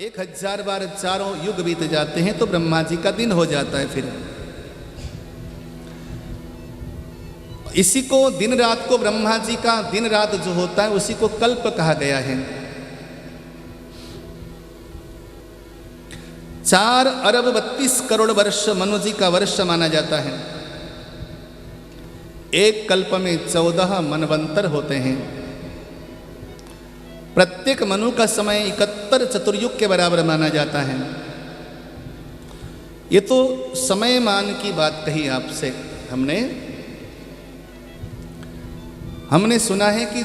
1000 बार चारों युग बीत जाते हैं तो ब्रह्मा जी का दिन हो जाता है। फिर इसी को दिन रात को, ब्रह्मा जी का दिन रात जो होता है उसी को कल्प कहा गया है। 4 अरब 32 करोड़ वर्ष मनु जी का वर्ष माना जाता है। एक कल्प में 14 मनवंतर होते हैं। प्रत्येक मनु का समय 71 चतुर्युग के बराबर माना जाता है। ये तो समय मान की बात कही आपसे हमने सुना है कि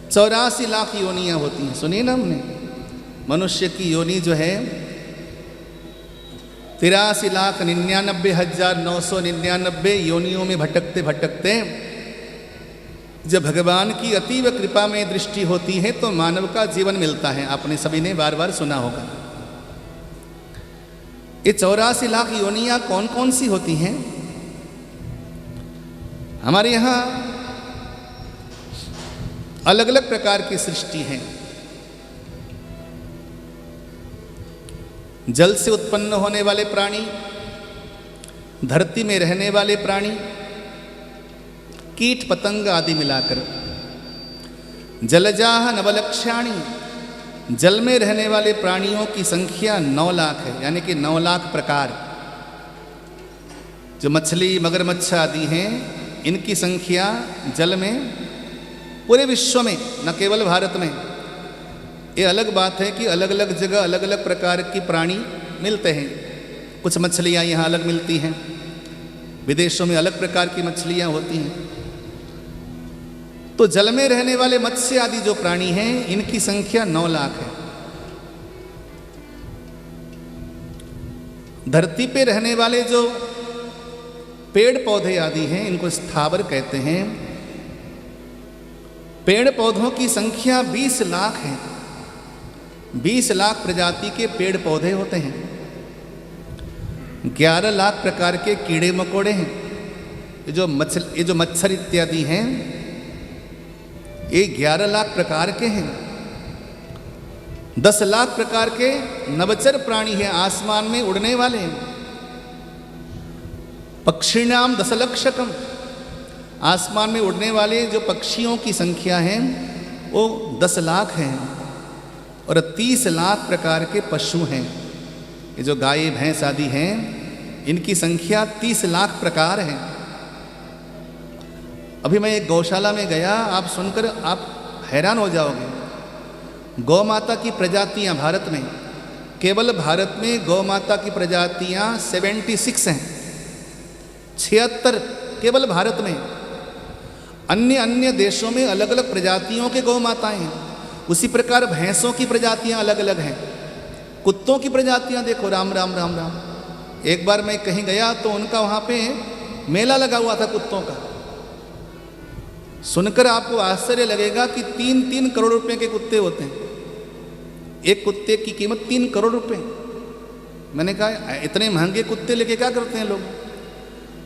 84 लाख योनियां होती हैं। सुनिए ना, हमने मनुष्य की योनि जो है 83,99,999 योनियों में भटकते भटकते जब भगवान की अतीव कृपा में दृष्टि होती है तो मानव का जीवन मिलता है। आपने सभी ने बार बार सुना होगा। ये 84 लाख योनियां कौन कौन सी होती हैं? हमारे यहाँ अलग अलग प्रकार की सृष्टि है। जल से उत्पन्न होने वाले प्राणी, धरती में रहने वाले प्राणी, कीट पतंग आदि मिलाकर जलजाह नवलक्ष्याणी, जल में रहने वाले प्राणियों की संख्या 9 लाख है, यानी कि 9 लाख प्रकार। जो मछली मगरमच्छ आदि हैं इनकी संख्या जल में पूरे विश्व में, न केवल भारत में। ये अलग बात है कि अलग अलग जगह अलग अलग प्रकार की प्राणी मिलते हैं। कुछ मछलियाँ यहाँ अलग मिलती हैं, विदेशों में अलग प्रकार की मछलियाँ होती हैं। तो जल में रहने वाले मत्स्य आदि जो प्राणी हैं इनकी संख्या 9 लाख है। धरती पे रहने वाले जो पेड़ पौधे आदि हैं इनको स्थावर कहते हैं। पेड़ पौधों की संख्या 20 लाख है। 20 लाख प्रजाति के पेड़ पौधे होते हैं। 11 लाख प्रकार के कीड़े मकोड़े हैं। ये जो मच्छर इत्यादि हैं ये 11 लाख प्रकार के हैं। 10 लाख प्रकार के नवचर प्राणी हैं, आसमान में उड़ने वाले हैं। पक्षिणाम 10,00,000, आसमान में उड़ने वाले जो पक्षियों की संख्या है वो 10 लाख हैं। और 30 लाख प्रकार के पशु हैं। ये जो गाय भैंस आदि हैं इनकी संख्या 30 लाख प्रकार है। अभी मैं एक गौशाला में गया, आप सुनकर आप हैरान हो जाओगे। गौ माता की प्रजातियां भारत में, केवल भारत में गौ माता की प्रजातियां 76 हैं। 76 केवल भारत में। अन्य देशों में अलग अलग प्रजातियों के गौ माताएं हैं। उसी प्रकार भैंसों की प्रजातियां अलग अलग हैं। कुत्तों की प्रजातियां देखो, राम राम राम राम। एक बार मैं कहीं गया तो उनका वहां पे मेला लगा हुआ था कुत्तों का। सुनकर आपको आश्चर्य लगेगा कि 3-3 करोड़ रुपए के कुत्ते होते हैं। एक कुत्ते की कीमत 3 करोड़ रुपए। मैंने कहा इतने महंगे कुत्ते लेके क्या करते हैं लोग?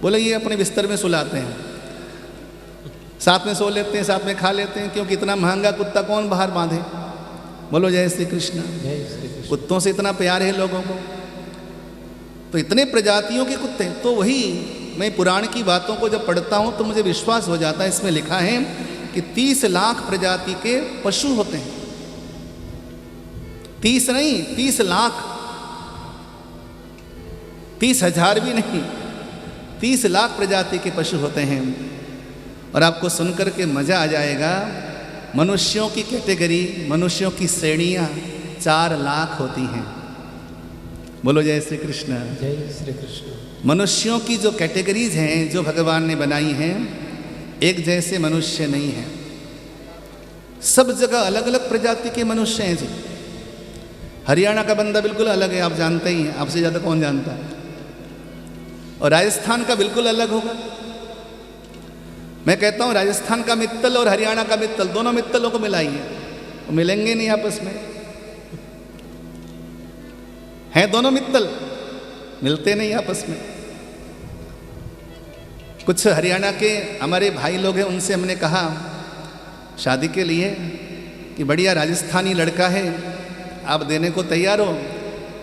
बोले ये अपने बिस्तर में सुलाते हैं, साथ में सो लेते हैं, साथ में खा लेते हैं, क्योंकि इतना महंगा कुत्ता कौन बाहर बांधे। बोलो जय श्री कृष्ण। कुत्तों से इतना प्यार है लोगों को, तो इतने प्रजातियों के कुत्ते। तो वही मैं पुराण की बातों को जब पढ़ता हूँ तो मुझे विश्वास हो जाता है। इसमें लिखा है कि 30 लाख प्रजाति के पशु होते हैं। 30 नहीं, 30 लाख, 30,000 भी नहीं, 30 लाख प्रजाति के पशु होते हैं। और आपको सुनकर के मजा आ जाएगा। मनुष्यों की कैटेगरी, मनुष्यों की श्रेणियां 4 लाख होती हैं। बोलो जय श्री कृष्ण। जय श्री कृष्ण। मनुष्यों की जो कैटेगरीज हैं जो भगवान ने बनाई हैं, एक जैसे मनुष्य नहीं है। सब जगह अलग अलग प्रजाति के मनुष्य हैं जी। हरियाणा का बंदा बिल्कुल अलग है, आप जानते ही हैं, आपसे ज़्यादा कौन जानता है। और राजस्थान का बिल्कुल अलग होगा। मैं कहता हूँ राजस्थान का मित्तल और हरियाणा का मित्तल, दोनों मित्तलों को मिलाइए, वो मिलेंगे नहीं आपस में। हैं दोनों मित्तल, मिलते नहीं आपस में। कुछ हरियाणा के हमारे भाई लोग हैं, उनसे हमने कहा शादी के लिए कि बढ़िया राजस्थानी लड़का है, आप देने को तैयार हो?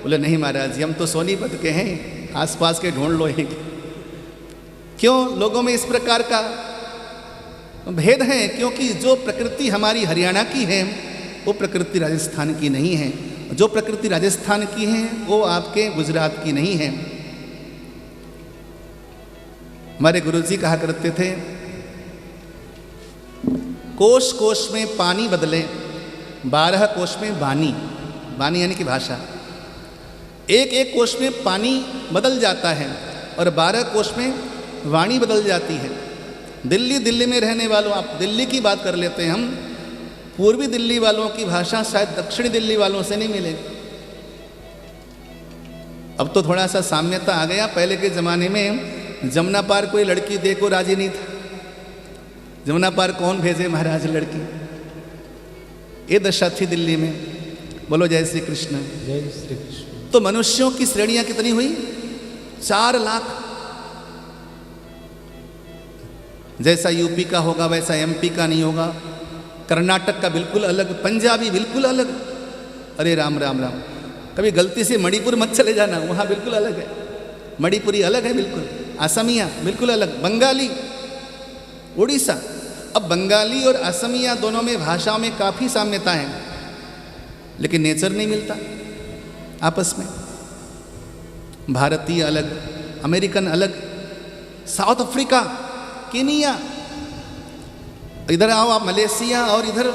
बोले नहीं महाराज जी, हम तो सोनीपत के हैं, आसपास के ढूंढ लो एक। क्यों लोगों में इस प्रकार का भेद है? क्योंकि जो प्रकृति हमारी हरियाणा की है वो प्रकृति राजस्थान की नहीं है, जो प्रकृति राजस्थान की है वो आपके गुजरात की नहीं है। हमारे गुरुजी कहा करते थे, कोश कोश में पानी बदले, 12 कोश में बानी। बानी यानी कि भाषा। एक एक कोश में पानी बदल जाता है और 12 कोश में वाणी बदल जाती है। दिल्ली में रहने वालों, आप दिल्ली की बात कर लेते हैं हम, पूर्वी दिल्ली वालों की भाषा शायद दक्षिणी दिल्ली वालों से नहीं मिलेगी। अब तो थोड़ा सा साम्यता आ गया। पहले के ज़माने में जमुना पार कोई लड़की देखो राजी नहीं था। जमुना पार कौन भेजे महाराज लड़की? ये दशा थी दिल्ली में। बोलो जय श्री कृष्ण। जय श्री कृष्ण। तो मनुष्यों की श्रेणियां कितनी हुई? 4 लाख। जैसा यूपी का होगा वैसा एमपी का नहीं होगा, कर्नाटक का बिल्कुल अलग, पंजाबी बिल्कुल अलग। अरे राम राम राम, कभी गलती से मणिपुर मत चले जाना, वहाँ बिल्कुल अलग है। मणिपुरी अलग है बिल्कुल, असमिया बिल्कुल अलग, बंगाली, उड़ीसा। अब बंगाली और असमिया दोनों में भाषाओं में काफ़ी साम्यता है, लेकिन नेचर नहीं मिलता आपस में। भारतीय अलग, अमेरिकन अलग, साउथ अफ्रीका, केनिया, इधर आओ आप मलेशिया, और इधर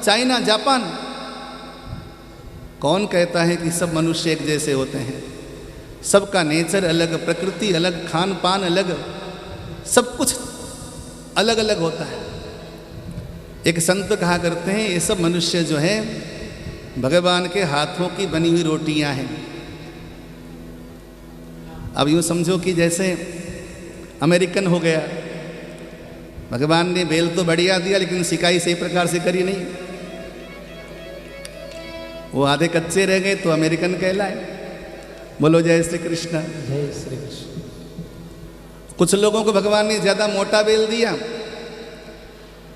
चाइना, जापान। कौन कहता है कि सब मनुष्य एक जैसे होते हैं? सबका नेचर अलग, प्रकृति अलग, खान पान अलग, सब कुछ अलग अलग होता है। एक संत कहा करते हैं, ये सब मनुष्य जो है भगवान के हाथों की बनी हुई रोटियां हैं। अब यूँ समझो कि जैसे अमेरिकन हो गया, भगवान ने बेल तो बढ़िया दिया लेकिन सिकाई सही प्रकार से करी नहीं, वो आधे कच्चे रह गए तो अमेरिकन कहलाए। बोलो जय श्री कृष्ण। जय श्री कृष्ण। कुछ लोगों को भगवान ने ज़्यादा मोटा बेल दिया,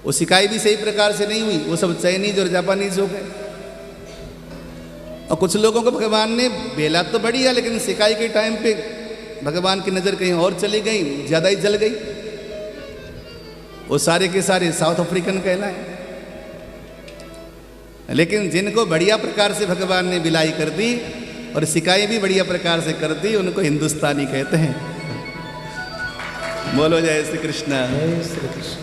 वो सिकाई भी सही प्रकार से नहीं हुई, वो सब चाइनीज और जापानीज हो गए। और कुछ लोगों को भगवान ने बेला तो बढ़िया लेकिन सिकाई के टाइम पे भगवान की नज़र कहीं और चली गई, ज़्यादा ही जल गई, वो सारे के सारे साउथ अफ्रीकन कहलाए। लेकिन जिनको बढ़िया प्रकार से भगवान ने बिलाई कर दी और सिकाई भी बढ़िया प्रकार से कर दी, उनको हिंदुस्तानी कहते हैं। बोलो जय श्री कृष्ण। जय श्री कृष्ण।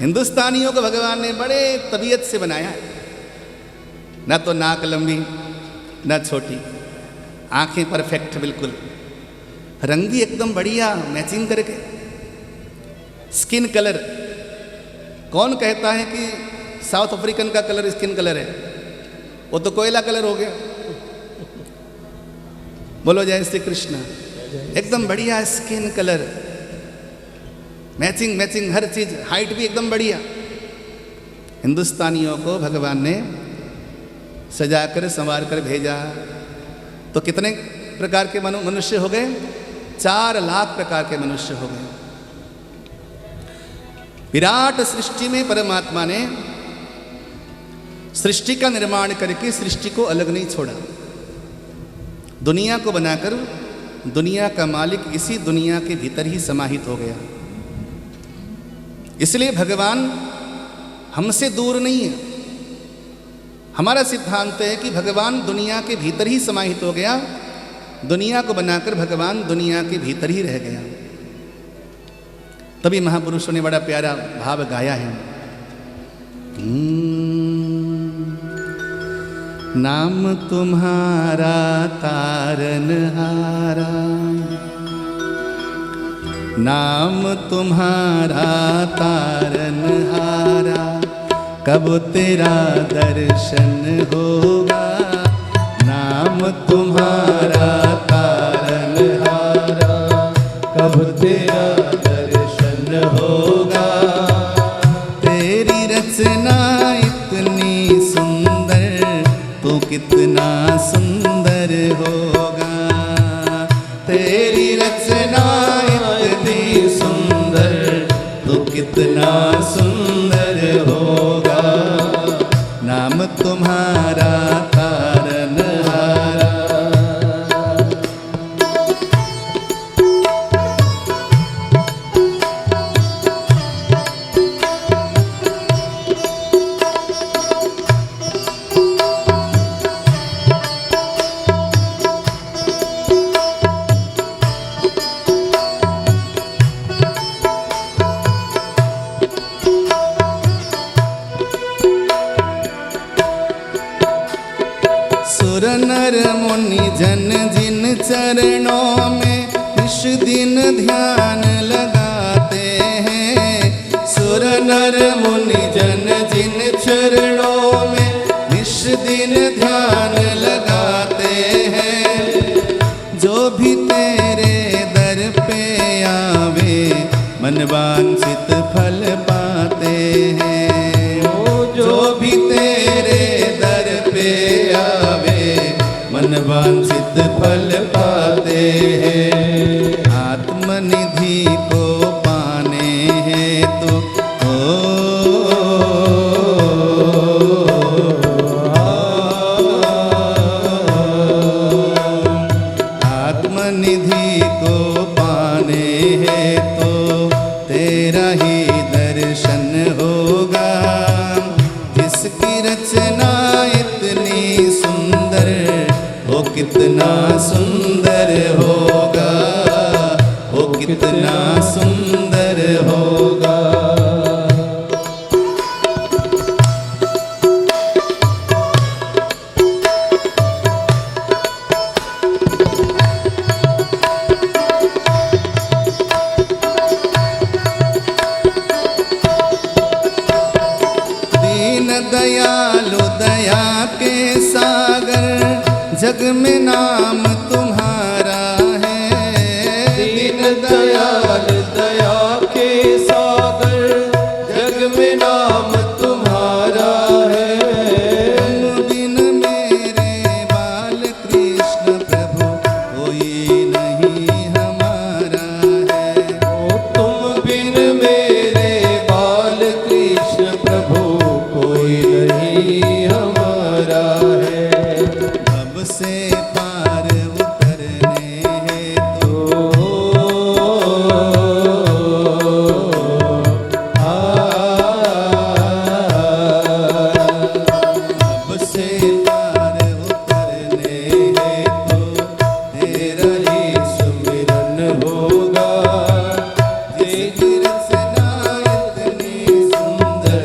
हिंदुस्तानियों को भगवान ने बड़े तबीयत से बनाया है, ना तो नाक लंबी ना छोटी, आंखें परफेक्ट बिल्कुल, रंग भी एकदम बढ़िया मैचिंग करके, स्किन कलर। कौन कहता है कि साउथ अफ्रीकन का कलर स्किन कलर है? वो तो कोयला कलर हो गया। बोलो जय श्री कृष्ण। एकदम बढ़िया स्किन कलर, मैचिंग मैचिंग हर चीज, हाइट भी एकदम बढ़िया। हिंदुस्तानियों को भगवान ने सजाकर संवार कर भेजा। तो कितने प्रकार के मनुष्य हो गए? 4 लाख प्रकार के मनुष्य हो गए। विराट सृष्टि में परमात्मा ने सृष्टि का निर्माण करके सृष्टि को अलग नहीं छोड़ा। दुनिया को बनाकर दुनिया का मालिक इसी दुनिया के भीतर ही समाहित हो गया। इसलिए भगवान हमसे दूर नहीं है। हमारा सिद्धांत है कि भगवान दुनिया के भीतर ही समाहित हो गया, दुनिया को बनाकर भगवान दुनिया के भीतर ही रह गया। तभी महापुरुषों ने बड़ा प्यारा भाव गाया है। नाम तुम्हारा तारनहारा, नाम तुम्हारा तारनहारा, कब तेरा दर्शन होगा। नाम तुम्हारा तारनहारा, कब तेरा दर्शन होगा। तेरी रचना इतनी सुंदर, तो कितना सुंदर होगा। तेरी रचना इतनी सुंदर, तो कितना सुंदर होगा। नाम तुम्हारा तारन सुर नर मुनि जन जिन चरणों में निश दिन ध्यान लगाते हैं। सुर नर मुनि जन जिन चरणों में निश दिन ध्यान लगाते हैं। जो भी तेरे दर पे आवे मन वांछित फल पाते हैं। जो भी तेरे दर पे आवे मन वांछित फल पाते हैं। आत्मनिधि को पाने हैं तो आत्मनिधि को पाने हैं तो तेरा ही दर्शन होगा। जिसकी रचना इतनी सुंदर वो कितना सुंदर होगा, वो कितना सुंदर होगा। दयालु दया के सागर जग में नाम तुम्हारा है। दीन दयाल दया के सागर जग में नाम तुम्हारा है। तुम बिन मेरे बाल कृष्ण प्रभु कोई नहीं हमारा है। ओ तुम बिन मेरे बाल कृष्ण प्रभु कोई नहीं हमारा है। अब से पार उतरने हैं तो अब से पार उतरने हैं तो तेरा ही सुमिरन होगा। जिसकी रचना इतनी सुंदर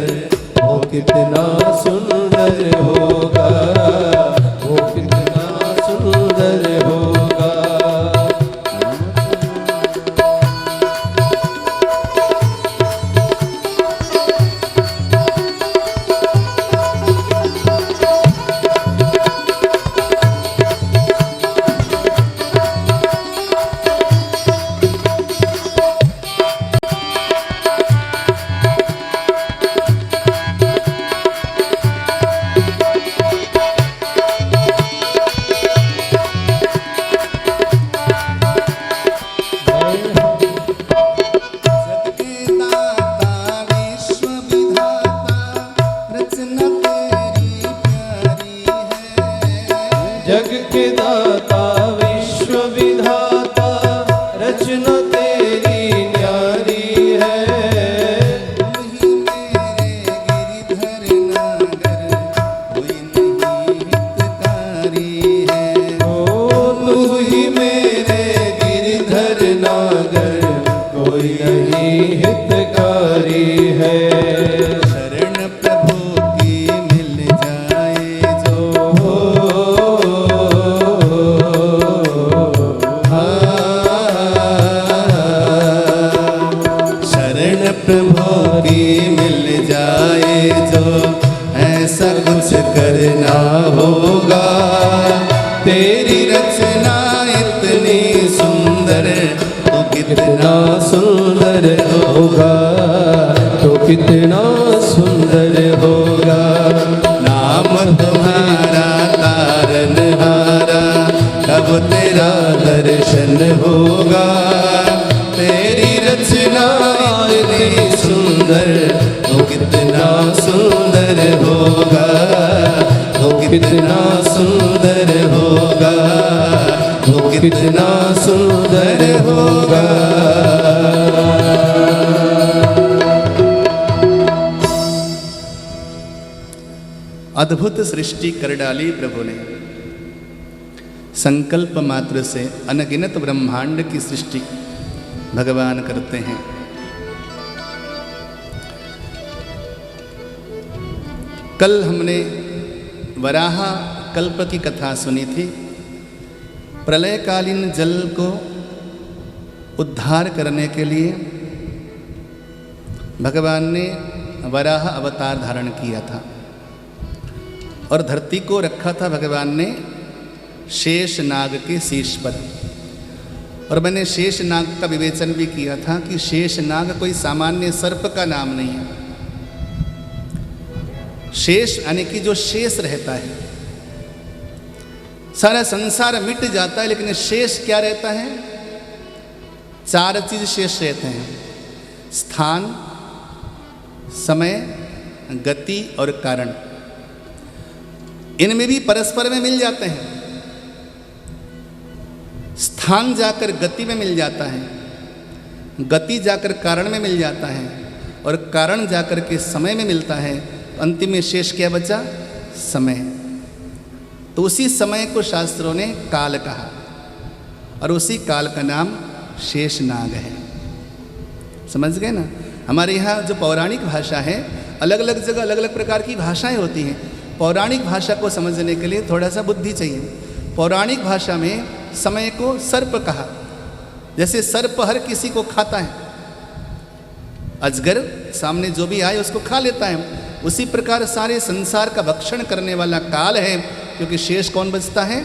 वो कितना सुंदर होगा, वो कितना सुंदर होगा। जग के दाता विश्व विधाता रचना तेरी न्यारी है। तुम ही मेरे गिरिधर नागर कोई नहीं हितकारी है। ओ तू ही मेरे गिरधर नागर कोई नहीं हितकारी है। शरण प्रभु की मिल जाए जो शरण प्रभु की मिल जाए जो ऐसा कुछ करना होगा। तेरी रचना इतनी सुंदर तो कितना सुंदर होगा, तो कितना सुंदर होगा। नाम तुम्हारा तारनहारा कब तेरा दर्शन होगा। तेरी रचना इतनी सुंदर तो कितना सुंदर होगा, तो कितना सुंदर होगा, तो कितना सुंदर होगा। अद्भुत सृष्टि कर डाली प्रभु ने। संकल्प मात्र से अनगिनत ब्रह्मांड की सृष्टि भगवान करते हैं। कल हमने वराह कल्प की कथा सुनी थी। प्रलयकालीन जल को उद्धार करने के लिए भगवान ने वराह अवतार धारण किया था और धरती को रखा था भगवान ने शेष नाग के शीश पर। और मैंने शेष नाग का विवेचन भी किया था कि शेष नाग कोई सामान्य सर्प का नाम नहीं है। शेष यानी कि जो शेष रहता है, सारा संसार मिट जाता है लेकिन शेष क्या रहता है? 4 चीज शेष रहते हैं: स्थान, समय, गति और कारण। इनमें भी परस्पर में मिल जाते हैं। स्थान जाकर गति में मिल जाता है, गति जाकर कारण में मिल जाता है और कारण जाकर के समय में मिलता है। अंतिम में शेष क्या बचा? समय। तो उसी समय को शास्त्रों ने काल कहा और उसी काल का नाम शेष नाग है। समझ गए ना? हमारे यहाँ जो पौराणिक भाषा है, अलग अलग जगह अलग अलग प्रकार की भाषाएं होती हैं। पौराणिक भाषा को समझने के लिए थोड़ा सा बुद्धि चाहिए। पौराणिक भाषा में समय को सर्प कहा, जैसे सर्प हर किसी को खाता है, अजगर सामने जो भी आए उसको खा लेता है। उसी प्रकार सारे संसार का भक्षण करने वाला काल है, क्योंकि शेष कौन बचता है?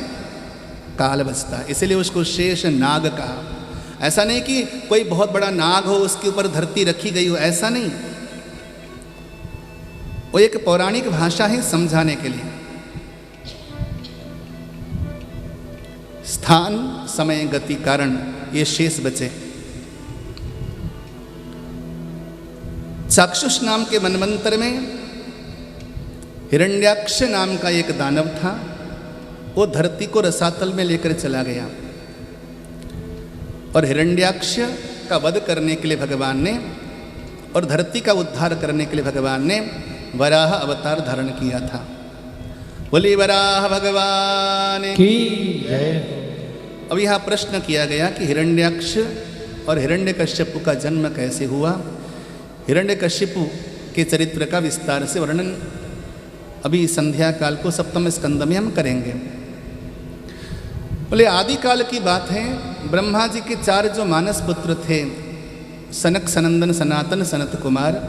काल बचता है, इसलिए उसको शेष नाग कहा। ऐसा नहीं कि कोई बहुत बड़ा नाग हो उसके ऊपर धरती रखी गई हो, ऐसा नहीं। वो एक पौराणिक भाषा है समझाने के लिए। स्थान, समय, गति, कारण, ये शेष बचे। चाक्षुष नाम के मनवंतर में हिरण्याक्ष नाम का एक दानव था। वो धरती को रसातल में लेकर चला गया और हिरण्याक्ष का वध करने के लिए भगवान ने और धरती का उद्धार करने के लिए भगवान ने वराह अवतार धारण किया था। बोली वराह भगवान की जय। अब यहाँ प्रश्न किया गया कि हिरण्याक्ष और हिरण्यकश्यपु का जन्म कैसे हुआ। हिरण्यकश्यपु के चरित्र का विस्तार से वर्णन अभी संध्या काल को सप्तम स्कंद में हम करेंगे। बोले आदिकाल की बात है। ब्रह्मा जी के 4 जो मानस पुत्र थे, सनक, सनंदन, सनातन, सनत कुमार,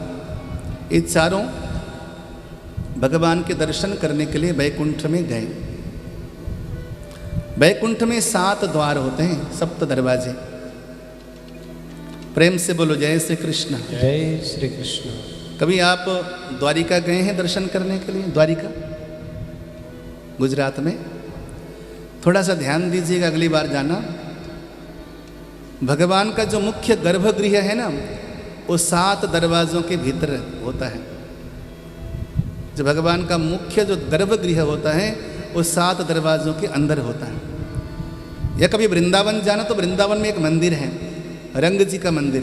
ये चारों भगवान के दर्शन करने के लिए वैकुंठ में गए। वैकुंठ में 7 द्वार होते हैं, 7 दरवाजे। प्रेम से बोलो जय श्री कृष्ण। जय श्री कृष्ण। कभी आप द्वारिका गए हैं दर्शन करने के लिए? द्वारिका गुजरात में। थोड़ा सा ध्यान दीजिएगा अगली बार जाना। भगवान का जो मुख्य गर्भगृह है ना, वो 7 दरवाजों के भीतर होता है। जो भगवान का मुख्य जो गर्भगृह होता है वो 7 दरवाजों के अंदर होता है। या कभी वृंदावन जाना तो वृंदावन में एक मंदिर है, रंग जी का मंदिर।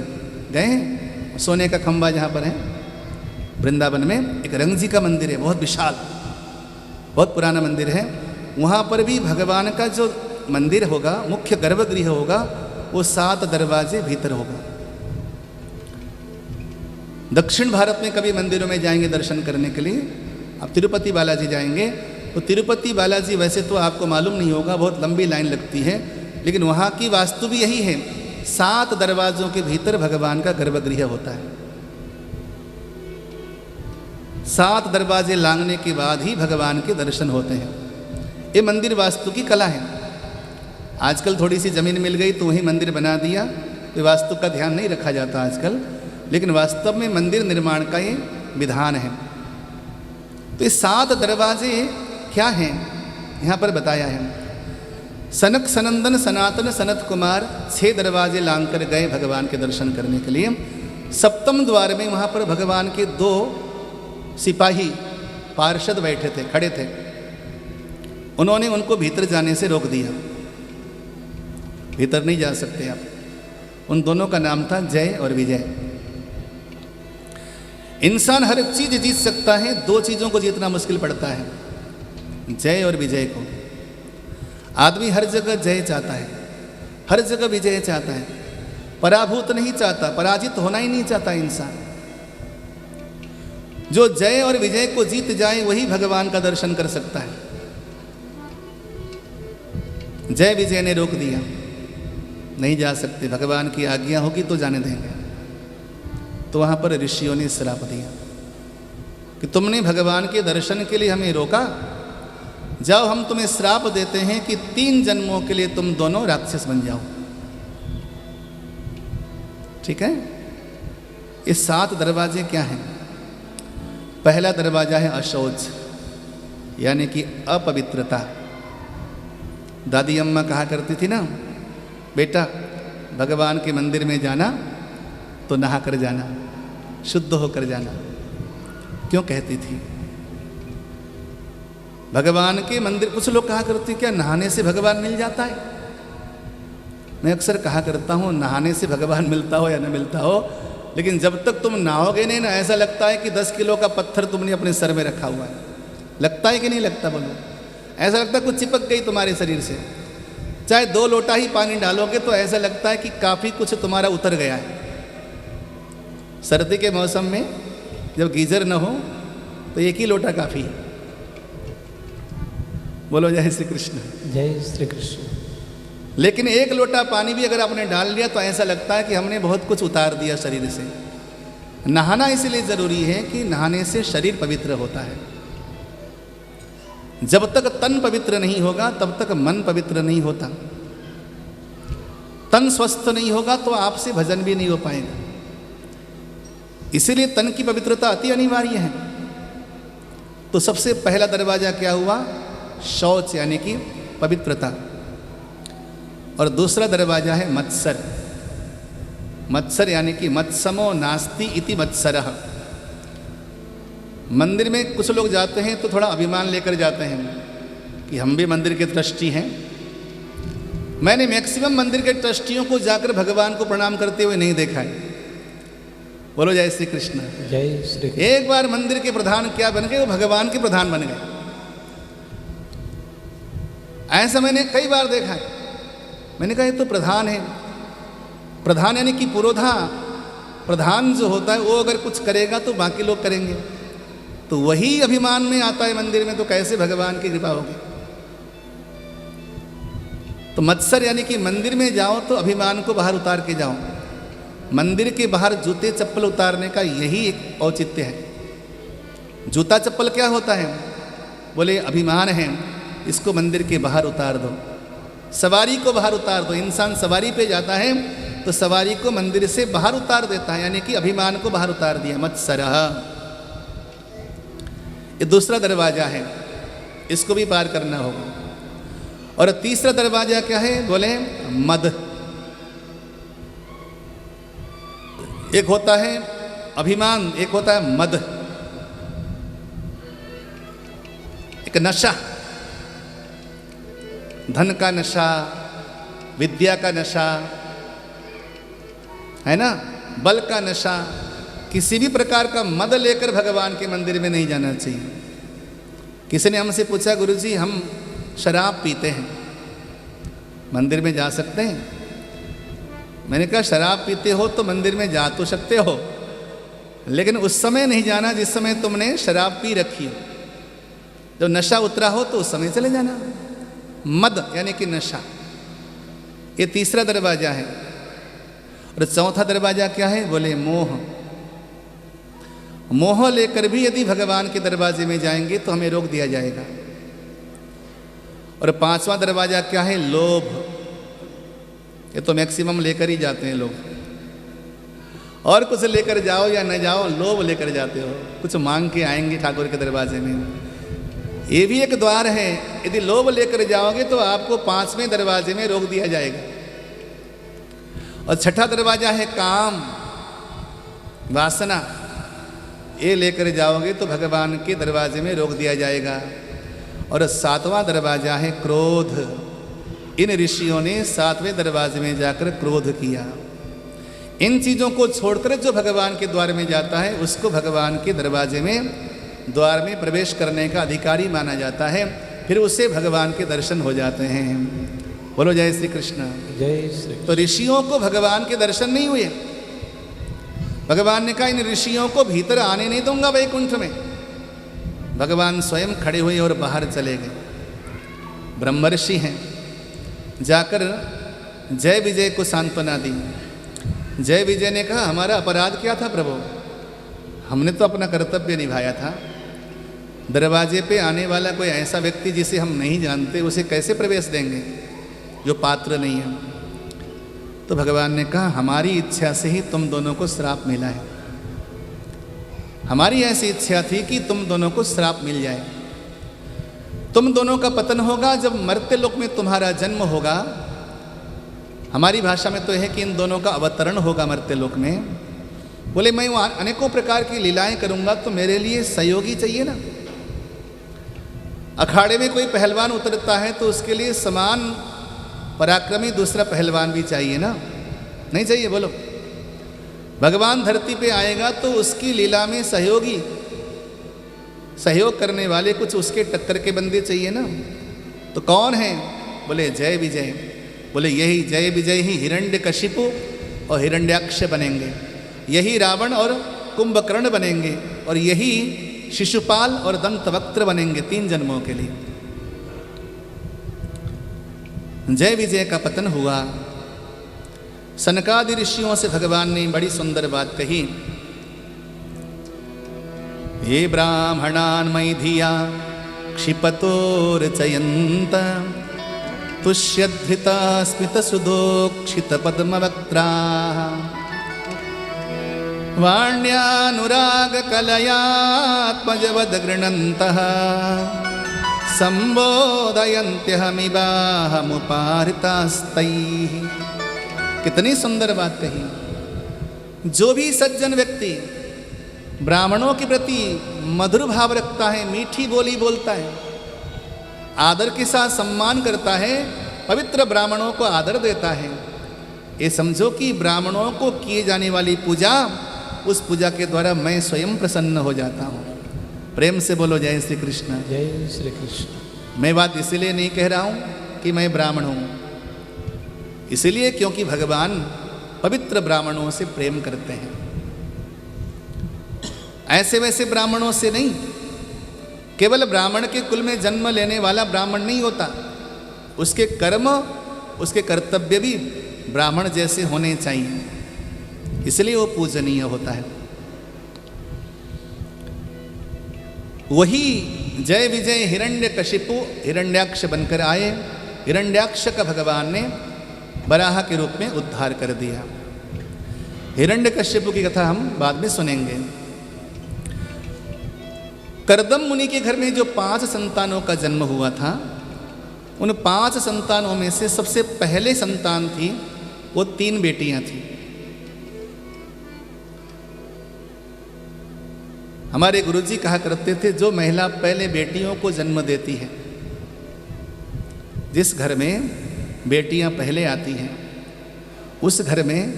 गए हैं? सोने का खंबा जहाँ पर है वृंदावन में, एक रंग जी का मंदिर है, बहुत विशाल, बहुत पुराना मंदिर है। वहाँ पर भी भगवान का जो मंदिर होगा, मुख्य गर्भगृह होगा, वो 7 दरवाजे भीतर होगा। दक्षिण भारत में कभी मंदिरों में जाएंगे दर्शन करने के लिए, आप तिरुपति बालाजी जाएंगे तो तिरुपति बालाजी वैसे तो आपको मालूम नहीं होगा, बहुत लंबी लाइन लगती है, लेकिन वहाँ की वास्तु भी यही है। 7 दरवाजों के भीतर भगवान का गर्भगृह होता है। 7 दरवाजे लांघने के बाद ही भगवान के दर्शन होते हैं। ये मंदिर वास्तु की कला है। आजकल थोड़ी सी जमीन मिल गई तो वहीं मंदिर बना दिया, तो वास्तु का ध्यान नहीं रखा जाता आजकल, लेकिन वास्तव में मंदिर निर्माण का ये विधान है। तो ये 7 दरवाजे क्या हैं यहाँ पर बताया है। सनक, सनंदन, सनातन, सनत कुमार 6 दरवाजे लांघ कर गए भगवान के दर्शन करने के लिए। 7वें द्वार में वहाँ पर भगवान के 2 सिपाही पार्षद बैठे थे, खड़े थे। उन्होंने उनको भीतर जाने से रोक दिया, भीतर नहीं जा सकते आप। उन दोनों का नाम था जय और विजय। इंसान हर चीज जीत सकता है, 2 चीजों को जीतना मुश्किल पड़ता है, जय और विजय को। आदमी हर जगह जय चाहता है, हर जगह विजय चाहता है, पराभूत नहीं चाहता, पराजित होना ही नहीं चाहता इंसान। जो जय और विजय को जीत जाए वही भगवान का दर्शन कर सकता है। जय विजय ने रोक दिया, नहीं जा सकते, भगवान की आज्ञा होगी तो जाने देंगे। तो वहाँ पर ऋषियों ने श्राप दिया कि तुमने भगवान के दर्शन के लिए हमें रोका, जाओ हम तुम्हें श्राप देते हैं कि 3 जन्मों के लिए तुम दोनों राक्षस बन जाओ। ठीक है। ये 7 दरवाजे क्या हैं? पहला दरवाजा है अशौच, यानी कि अपवित्रता। दादी अम्मा कहा करती थी ना, बेटा भगवान के मंदिर में जाना तो नहा कर जाना, शुद्ध होकर जाना। क्यों कहती थी? भगवान के मंदिर, कुछ लोग कहा करते क्या नहाने से भगवान मिल जाता है? मैं अक्सर कहा करता हूँ नहाने से भगवान मिलता हो या न मिलता हो, लेकिन जब तक तुम नहाओगे नहीं ना, ऐसा लगता है कि 10 किलो का पत्थर तुमने अपने सर में रखा हुआ है। लगता है कि नहीं लगता? बोलो। ऐसा लगता है कुछ चिपक गई तुम्हारे शरीर से। चाहे 2 लोटा ही पानी डालोगे तो ऐसा लगता है कि काफ़ी कुछ तुम्हारा उतर गया है। सर्दी के मौसम में जब गीजर न हो तो 1 ही लोटा काफ़ी है। बोलो जय श्री कृष्ण। जय श्री कृष्ण। लेकिन 1 लोटा पानी भी अगर आपने डाल लिया तो ऐसा लगता है कि हमने बहुत कुछ उतार दिया शरीर से। नहाना इसलिए ज़रूरी है कि नहाने से शरीर पवित्र होता है। जब तक तन पवित्र नहीं होगा तब तक मन पवित्र नहीं होता। तन स्वस्थ नहीं होगा तो आपसे भजन भी नहीं हो पाएगा। इसीलिए तन की पवित्रता अति अनिवार्य है। तो सबसे पहला दरवाजा क्या हुआ? शौच, यानी कि पवित्रता। और दूसरा दरवाजा है मत्सर। मत्सर यानी कि मत्समो नास्ति इति मत्सरः। मंदिर में कुछ लोग जाते हैं तो थोड़ा अभिमान लेकर जाते हैं कि हम भी मंदिर के ट्रस्टी हैं। मैंने मैक्सिमम मंदिर के ट्रस्टियों को जाकर भगवान को प्रणाम करते हुए नहीं देखा है। बोलो जय श्री कृष्ण। जय श्री कृष्ण। एक बार मंदिर के प्रधान क्या बन गए? वो भगवान के प्रधान बन गए। ऐसा मैंने कई बार देखा है। मैंने कहा ये तो प्रधान है। प्रधान यानी कि पुरोधा। प्रधान जो होता है वो अगर कुछ करेगा तो बाकी लोग करेंगे, तो वही अभिमान में आता है मंदिर में, तो कैसे भगवान की कृपा होगी? तो मत्सर यानी कि मंदिर में जाओ तो अभिमान को बाहर उतार के जाओ। मंदिर के बाहर जूते चप्पल उतारने का यही एक औचित्य है। जूता चप्पल क्या होता है? बोले अभिमान है, इसको मंदिर के बाहर उतार दो। सवारी को बाहर उतार दो। इंसान सवारी पे जाता है तो सवारी को मंदिर से बाहर उतार देता है, यानी कि अभिमान को बाहर उतार दिया। मत्सरः, ये दूसरा दरवाजा है, इसको भी पार करना होगा। और तीसरा दरवाजा क्या है? बोले मद। एक होता है अभिमान, एक होता है मद, एक नशा। धन का नशा, विद्या का नशा है ना, बल का नशा। किसी भी प्रकार का मद लेकर भगवान के मंदिर में नहीं जाना चाहिए। किसी ने हमसे पूछा, गुरुजी हम शराब पीते हैं, मंदिर में जा सकते हैं? मैंने कहा शराब पीते हो तो मंदिर में जा तो सकते हो, लेकिन उस समय नहीं जाना जिस समय तुमने शराब पी रखी हो। जब नशा उतरा हो तो उस समय चले जाना। मद यानी कि नशा, ये तीसरा दरवाजा है। और चौथा दरवाजा क्या है? बोले मोह। मोह लेकर भी यदि भगवान के दरवाजे में जाएंगे तो हमें रोक दिया जाएगा। और पांचवा दरवाजा क्या है? लोभ। ये तो मैक्सिमम लेकर ही जाते हैं लोग। और कुछ लेकर जाओ या न जाओ, लोभ लेकर जाते हो। कुछ मांग के आएंगे ठाकुर के दरवाजे में, ये भी एक द्वार है। यदि लोभ लेकर जाओगे तो आपको 5वें दरवाजे में रोक दिया जाएगा। और छठा दरवाजा है काम, वासना। ये लेकर जाओगे तो भगवान के दरवाजे में रोक दिया जाएगा। और 7वां दरवाजा है क्रोध। इन ऋषियों ने 7वें दरवाजे में जाकर क्रोध किया। इन चीज़ों को छोड़कर जो भगवान के द्वार में जाता है उसको भगवान के दरवाजे में, द्वार में प्रवेश करने का अधिकारी माना जाता है। फिर उससे भगवान के दर्शन हो जाते हैं। बोलो जय श्री कृष्ण। जय श्री कृष्ण। तो ऋषियों को भगवान के दर्शन नहीं हुए। भगवान ने कहा इन ऋषियों को भीतर आने नहीं दूंगा वैकुंठ में। भगवान स्वयं खड़े हुए और बाहर चले गए। ब्रह्मर्षि हैं, जाकर जय विजय को सांत्वना दी। जय विजय ने कहा, हमारा अपराध क्या था प्रभु, हमने तो अपना कर्तव्य निभाया था। दरवाजे पे आने वाला कोई ऐसा व्यक्ति जिसे हम नहीं जानते उसे कैसे प्रवेश देंगे, जो पात्र नहीं है। तो भगवान ने कहा, हमारी इच्छा से ही तुम दोनों को श्राप मिला है। हमारी ऐसी इच्छा थी कि तुम दोनों को श्राप मिल जाए। तुम दोनों का पतन होगा जब मर्त्य लोक में तुम्हारा जन्म होगा। हमारी भाषा में तो है कि इन दोनों का अवतरण होगा मर्त्य लोक में। बोले, मैं वहाँ अनेकों प्रकार की लीलाएं करूंगा तो मेरे लिए सहयोगी चाहिए ना। अखाड़े में कोई पहलवान उतरता है तो उसके लिए समान पराक्रमी दूसरा पहलवान भी चाहिए ना, नहीं चाहिए? बोलो, भगवान धरती पे आएगा तो उसकी लीला में सहयोगी, सहयोग करने वाले कुछ उसके टक्कर के बंदे चाहिए ना। तो कौन है? बोले जय विजय। बोले यही जय विजय ही हिरण्यकशिपु और हिरण्याक्ष बनेंगे, यही रावण और कुंभकर्ण बनेंगे, और यही शिशुपाल और दंतवक्त्र बनेंगे 3 जन्मों के लिए। जय विजय का पतन हुआ। सनकादि ऋषियों से भगवान ने बड़ी सुंदर बात कही। ये ब्राह्मणान् मैधिया क्षिपतोर्चयन्त तुष्यधृता स्मितसुधोक्षित पद्मवक्त्राः वाण्यानुरागकलयात्मजवद् गृह्णन्तः संबोधयन्त्यहमिवाहमुपाहृतास्तैः। कितनी सुंदर बात कही। जो भी सज्जन व्यक्ति ब्राह्मणों के प्रति मधुर भाव रखता है, मीठी बोली बोलता है, आदर के साथ सम्मान करता है, पवित्र ब्राह्मणों को आदर देता है, ये समझो कि ब्राह्मणों को किए जाने वाली पूजा, उस पूजा के द्वारा मैं स्वयं प्रसन्न हो जाता हूँ। प्रेम से बोलो जय श्री कृष्ण। जय श्री कृष्ण। मैं बात इसलिए नहीं कह रहा हूँ कि मैं ब्राह्मण हूँ, इसलिए क्योंकि भगवान पवित्र ब्राह्मणों से प्रेम करते हैं। ऐसे वैसे ब्राह्मणों से नहीं। केवल ब्राह्मण के कुल में जन्म लेने वाला ब्राह्मण नहीं होता, उसके कर्म, उसके कर्तव्य भी ब्राह्मण जैसे होने चाहिए, इसलिए वो पूजनीय होता है। वही जय विजय हिरण्यकशिपु हिरण्याक्ष बनकर आए। हिरण्याक्ष का भगवान ने वराह के रूप में उद्धार कर दिया। हिरण्यकशिपु की कथा हम बाद में सुनेंगे। कर्दम मुनि के घर में जो 5 संतानों का जन्म हुआ था, उन 5 संतानों में से सबसे पहले संतान थी, वो 3 बेटियां थी। हमारे गुरुजी कहा करते थे, जो महिला पहले बेटियों को जन्म देती है, जिस घर में बेटियां पहले आती हैं, उस घर में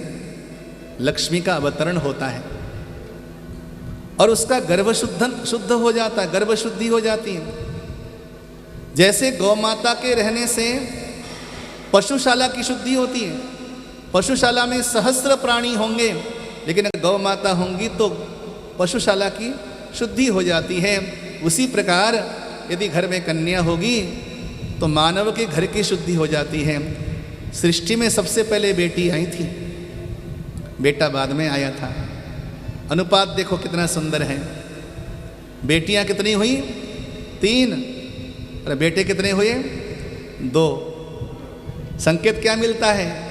लक्ष्मी का अवतरण होता है और उसका गर्भ शुद्ध हो जाता है, गर्भ शुद्धि हो जाती है। जैसे गौ माता के रहने से पशुशाला की शुद्धि होती है। पशुशाला में सहस्त्र प्राणी होंगे, लेकिन गौ माता होंगी तो पशुशाला की शुद्धि हो जाती है। उसी प्रकार यदि घर में कन्या होगी तो मानव के घर की शुद्धि हो जाती है। सृष्टि में सबसे पहले बेटी आई थी, बेटा बाद में आया था। अनुपात देखो कितना सुंदर है। बेटियां कितनी हुई? 3, और बेटे कितने हुए? 2। संकेत क्या मिलता है?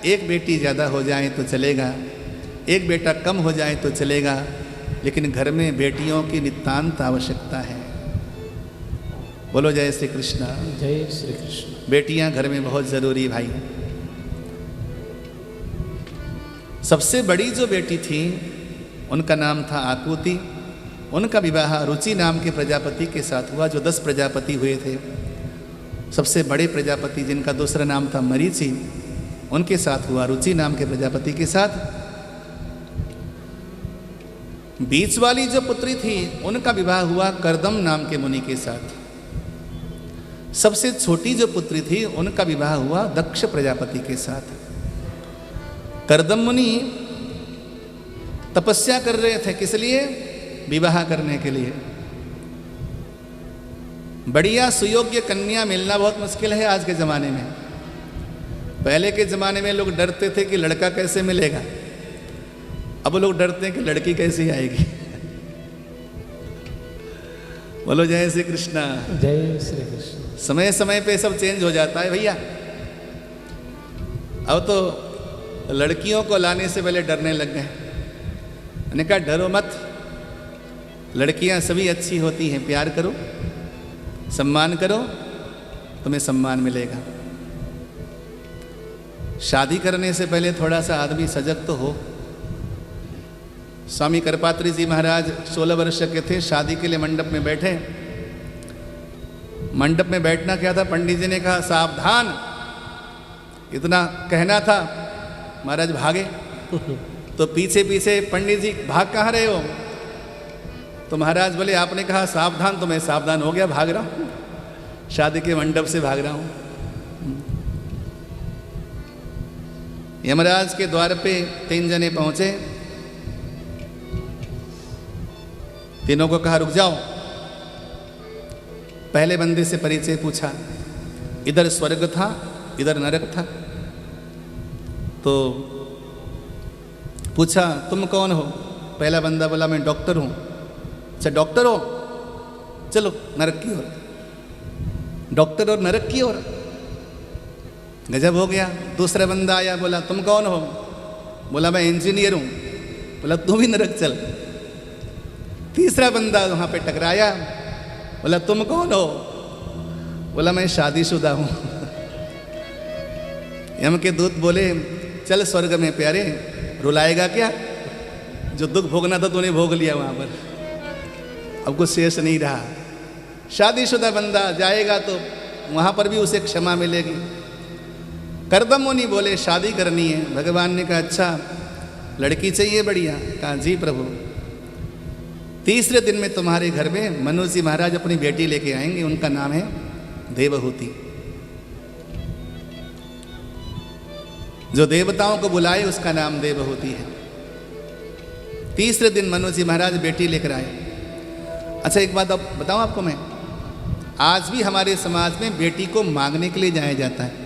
एक बेटी ज़्यादा हो जाए तो चलेगा, एक बेटा कम हो जाए तो चलेगा, लेकिन घर में बेटियों की नितांत आवश्यकता है। बोलो जय श्री कृष्ण। जय श्री कृष्ण। बेटियां घर में बहुत ज़रूरी भाई। सबसे बड़ी जो बेटी थी उनका नाम था आकुति। उनका विवाह रुचि नाम के प्रजापति के साथ हुआ, जो 10 प्रजापति हुए थे। सबसे बड़े प्रजापति जिनका दूसरा नाम था मरीचि, उनके साथ हुआ, रुचि नाम के प्रजापति के साथ। बीच वाली जो पुत्री थी उनका विवाह हुआ कर्दम नाम के मुनि के साथ। सबसे छोटी जो पुत्री थी उनका विवाह हुआ दक्ष प्रजापति के साथ। कर्दम मुनि तपस्या कर रहे थे, किस लिए? विवाह करने के लिए। बढ़िया सुयोग्य कन्या मिलना बहुत मुश्किल है आज के ज़माने में। पहले के ज़माने में लोग डरते थे कि लड़का कैसे मिलेगा, अब लोग डरते हैं कि लड़की कैसे आएगी। बोलो जय श्री कृष्णा। जय श्री कृष्ण। समय समय पे सब चेंज हो जाता है भैया। अब तो लड़कियों को लाने से पहले डरने लग गए। मैंने कहा डरो मत, लड़कियां सभी अच्छी होती हैं, प्यार करो, सम्मान करो, तुम्हें सम्मान मिलेगा। शादी करने से पहले थोड़ा सा आदमी सजग तो हो। स्वामी करपात्री जी महाराज 16 वर्ष के थे, शादी के लिए मंडप में बैठे। मंडप में बैठना क्या था, पंडित जी ने कहा सावधान, इतना कहना था, महाराज भागे। तो पीछे पीछे पंडित जी भाग कहाँ रहे हो? तो महाराज बोले आपने कहा सावधान, तो मैं सावधान हो गया, भाग रहा हूँ, शादी के मंडप से भाग रहा हूँ। यमराज के द्वार पे 3 जने पहुंचे। तीनों को कहा रुक जाओ। पहले बंदे से परिचय पूछा, इधर स्वर्ग था, इधर नरक था। तो पूछा तुम कौन हो? पहला बंदा बोला मैं डॉक्टर हूँ। अच्छा डॉक्टर हो, चलो नरक की ओर। डॉक्टर और नरक की ओर, गजब हो गया। दूसरा बंदा आया, बोला तुम कौन हो? बोला मैं इंजीनियर हूँ। बोला तू भी नरक चल। तीसरा बंदा वहाँ पे टकराया, बोला तुम कौन हो? बोला मैं शादीशुदा हूँ। यम के दूत बोले चल स्वर्ग में प्यारे, रुलाएगा क्या? जो दुख भोगना था तूने भोग लिया वहाँ पर, अब कुछ शेष नहीं रहा। शादीशुदा बंदा जाएगा तो वहाँ पर भी उसे क्षमा मिलेगी। करदम मुनि बोले शादी करनी है। भगवान ने कहा अच्छा लड़की चाहिए बढ़िया? कहा जी प्रभु। तीसरे दिन में तुम्हारे घर में मनु जी महाराज अपनी बेटी लेके आएंगे, उनका नाम है देवहूति। जो देवताओं को बुलाए उसका नाम देवहूति है। तीसरे दिन मनु जी महाराज बेटी लेकर आए। अच्छा एक बात अब बताऊं आपको मैं, आज भी हमारे समाज में बेटी को मांगने के लिए जाया जाता है।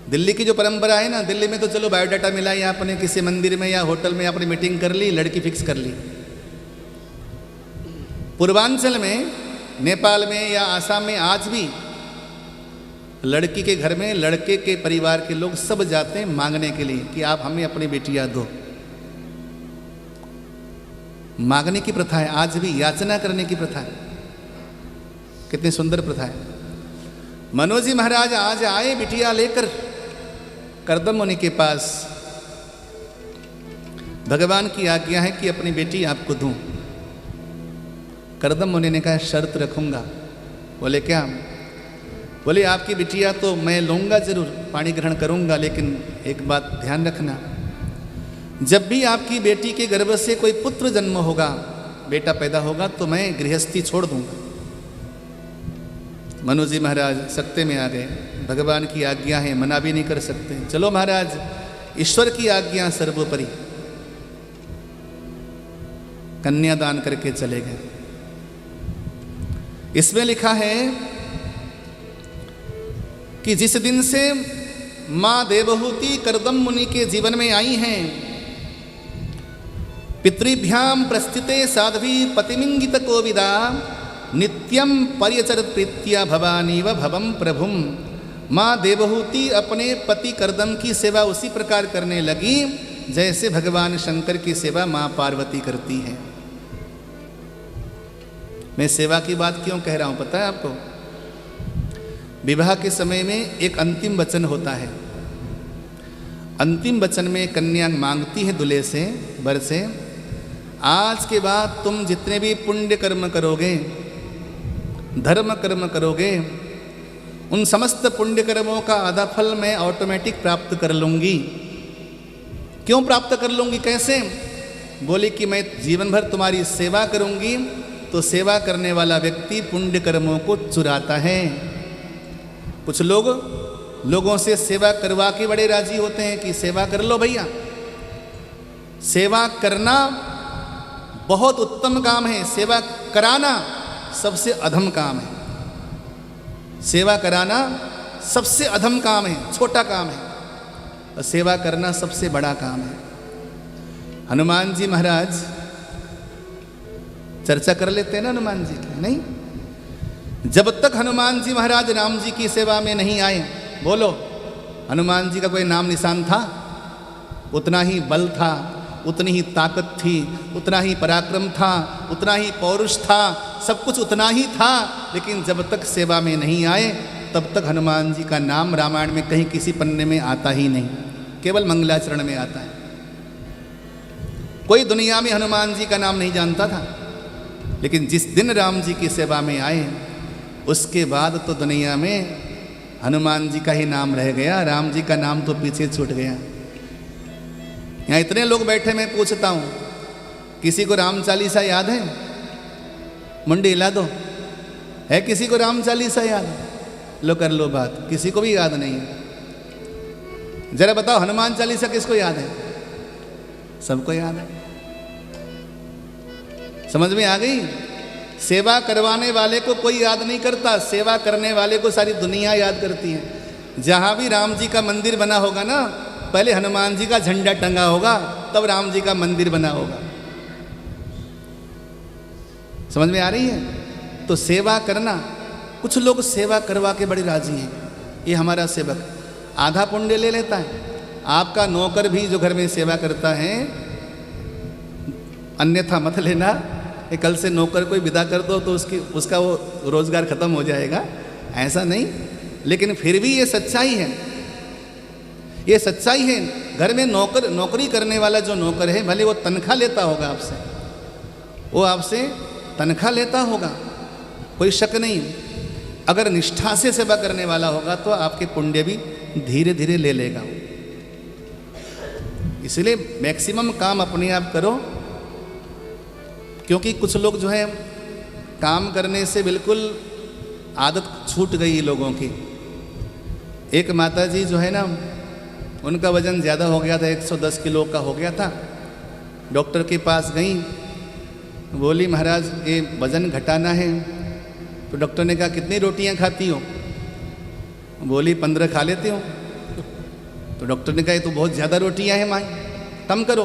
दिल्ली की जो परंपरा है ना, दिल्ली में तो चलो बायोडाटा मिला या आपने किसी मंदिर में या होटल में आपने मीटिंग कर ली, लड़की फिक्स कर ली। पूर्वांचल में, नेपाल में या आसाम में आज भी लड़की के घर में लड़के के परिवार के लोग सब जाते हैं मांगने के लिए कि आप हमें अपनी बेटियां दो। मांगने की प्रथा है आज भी, याचना करने की प्रथा है। कितनी सुंदर प्रथा है। मनु जी महाराज आज आए बिटिया लेकर करदम मुनि के पास। भगवान की आज्ञा है कि अपनी बेटी आपको दूं। करदम मुनि ने कहा शर्त रखूंगा। बोले क्या? बोले आपकी बिटिया तो मैं लूंगा जरूर, पानी ग्रहण करूंगा, लेकिन एक बात ध्यान रखना, जब भी आपकी बेटी के गर्भ से कोई पुत्र जन्म होगा, बेटा पैदा होगा, तो मैं गृहस्थी छोड़ दूंगा। मनु जी महाराज सत्ते में आ गए। भगवान की आज्ञा है, मना भी नहीं कर सकते। चलो महाराज, ईश्वर की आज्ञा सर्वोपरि। कन्यादान करके चले गए। इसमें लिखा है कि जिस दिन से मां देवहूति करदम मुनि के जीवन में आई हैं, पितृभ्याम प्रस्थिते साध्वी पतिमिंगित कोविदा नित्यम पर्यचर प्रीत्या भवानी व भवम प्रभुम। माँ देवहूति अपने पति करदम की सेवा उसी प्रकार करने लगी जैसे भगवान शंकर की सेवा माँ पार्वती करती है। मैं सेवा की बात क्यों कह रहा हूँ पता है आपको? विवाह के समय में एक अंतिम वचन होता है। अंतिम वचन में कन्या मांगती है दूल्हे से, वर से, आज के बाद तुम जितने भी पुण्य कर्म करोगे, धर्म कर्म करोगे, उन समस्त पुण्य कर्मों का आधा फल मैं ऑटोमेटिक प्राप्त कर लूँगी। क्यों प्राप्त कर लूँगी? कैसे? बोली कि मैं जीवन भर तुम्हारी सेवा करूँगी, तो सेवा करने वाला व्यक्ति पुण्य कर्मों को चुराता है। कुछ लोगों से सेवा करवा के बड़े राजी होते हैं कि सेवा कर लो भैया। सेवा करना बहुत उत्तम काम है, सेवा कराना सबसे अधम काम है। सेवा कराना सबसे अधम काम है, छोटा काम है, और सेवा करना सबसे बड़ा काम है। हनुमान जी महाराज, चर्चा कर लेते हैं ना हनुमान जी की, नहीं? जब तक हनुमान जी महाराज राम जी की सेवा में नहीं आए, बोलो, हनुमान जी का कोई नाम निशान था? उतना ही बल था, उतनी ही ताकत थी, उतना ही पराक्रम था, उतना ही पौरुष था, सब कुछ उतना ही था। लेकिन जब तक सेवा में नहीं आए तब तक हनुमान जी का नाम रामायण में कहीं किसी पन्ने में आता ही नहीं, केवल मंगलाचरण में आता है। कोई दुनिया में हनुमान जी का नाम नहीं जानता था। लेकिन जिस दिन राम जी की सेवा में आए उसके बाद तो दुनिया में हनुमान जी का ही नाम रह गया, राम जी का नाम तो पीछे छूट गया। यहाँ इतने लोग बैठे, मैं पूछता हूँ, किसी को राम चालीसा याद है? मुंडी हिला दो। है किसी को राम चालीसा याद? लो कर लो बात, किसी को भी याद नहीं है। जरा बताओ, हनुमान चालीसा किसको याद है? सबको याद है। समझ में आ गई? सेवा करवाने वाले को कोई याद नहीं करता, सेवा करने वाले को सारी दुनिया याद करती है। जहां भी राम जी का मंदिर बना होगा ना, पहले हनुमान जी का झंडा टंगा होगा, तब राम जी का मंदिर बना होगा। समझ में आ रही है? तो सेवा करना, कुछ लोग सेवा करवा के बड़े राजी हैं। ये हमारा सेवक आधा पुण्य ले लेता है। आपका नौकर भी जो घर में सेवा करता है, अन्यथा मत लेना कि कल से नौकर कोई विदा कर दो तो उसका वो रोजगार खत्म हो जाएगा, ऐसा नहीं। लेकिन फिर भी ये सच्चाई है, ये सच्चाई है। घर में नौकरी करने वाला जो नौकर है, भले वो तनख्वाह लेता होगा आपसे, वो आपसे तनख्वाह लेता होगा, कोई शक नहीं। अगर निष्ठा से सेवा करने वाला होगा तो आपके पुण्य भी धीरे धीरे ले लेगा। इसलिए मैक्सिमम काम अपने आप करो, क्योंकि कुछ लोग जो है काम करने से बिल्कुल आदत छूट गई लोगों की। एक माता जी जो है ना, उनका वज़न ज़्यादा हो गया था, 110 किलो का हो गया था। डॉक्टर के पास गई, बोली महाराज ये वज़न घटाना है। तो डॉक्टर ने कहा कितनी रोटियां खाती हो? बोली 15 खा लेती हूँ। तो डॉक्टर ने कहा ये तो बहुत ज़्यादा रोटियां हैं माई, कम करो।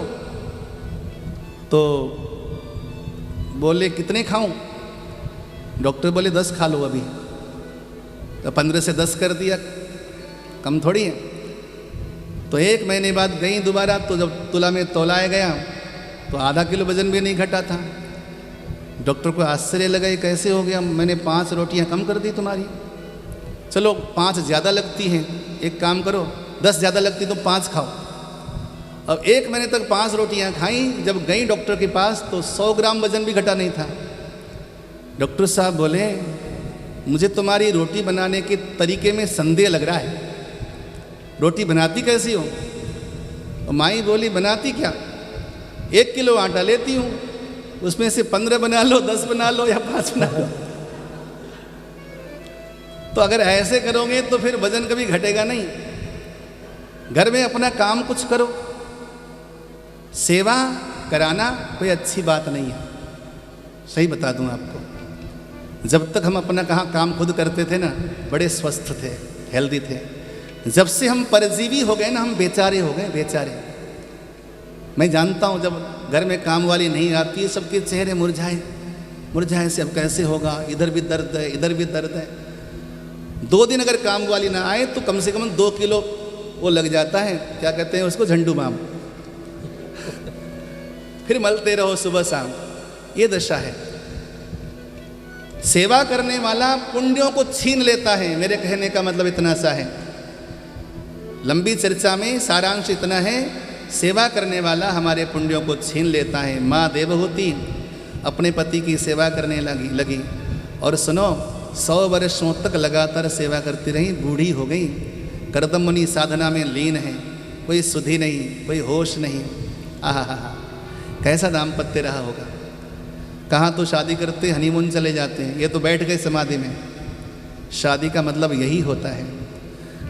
तो बोले कितने खाऊं? डॉक्टर बोले 10 खा लो अभी। तो 15 से 10 कर दिया, कम थोड़ी है। तो 1 महीने बाद गई दोबारा, तो जब तुला में तौलाया गया तो आधा किलो वजन भी नहीं घटा था। डॉक्टर को आश्चर्य लगा ये कैसे हो गया, मैंने 5 रोटियां कम कर दी तुम्हारी। चलो 5 ज़्यादा लगती हैं, एक काम करो 10 ज़्यादा लगती तो 5 खाओ। अब 1 महीने तक 5 रोटियां खाई। जब गई डॉक्टर के पास तो 100 ग्राम वजन भी घटा नहीं था। डॉक्टर साहब बोले मुझे तुम्हारी रोटी बनाने के तरीके में संदेह लग रहा है, रोटी बनाती कैसी हो? और माई बोली बनाती क्या, 1 किलो आटा लेती हूँ, उसमें से 15 बना लो, 10 बना लो या 5 बना लो। तो अगर ऐसे करोगे तो फिर वजन कभी घटेगा नहीं। घर में अपना काम कुछ करो। सेवा कराना कोई अच्छी बात नहीं है, सही बता दूं आपको। जब तक हम अपना काम खुद करते थे ना, बड़े स्वस्थ थे, हेल्दी थे। जब से हम परजीवी हो गए ना, हम बेचारे हो गए, बेचारे। मैं जानता हूँ जब घर में काम वाली नहीं आती है, सबके चेहरे मुरझाए से अब कैसे होगा, इधर भी दर्द है, इधर भी दर्द है। 2 दिन अगर काम वाली ना आए तो कम से कम 2 किलो वो लग जाता है, क्या कहते हैं उसको, झंडू बाम। फिर मलते रहो सुबह शाम, ये दशा है। सेवा करने वाला पुण्यों को छीन लेता है। मेरे कहने का मतलब इतना सा है, लंबी चर्चा में सारांश इतना है, सेवा करने वाला हमारे पुण्यों को छीन लेता है। माँ देवहूति अपने पति की सेवा करने लगी और सुनो 100 वर्षों तक लगातार सेवा करती रही, बूढ़ी हो गई, करदम मुनि साधना में लीन है, कोई सुधि नहीं, कोई होश नहीं। आहा, कैसा दाम्पत्य रहा होगा। कहाँ तो शादी करते हनीमून चले जाते हैं, ये तो बैठ गए समाधि में। शादी का मतलब यही होता है।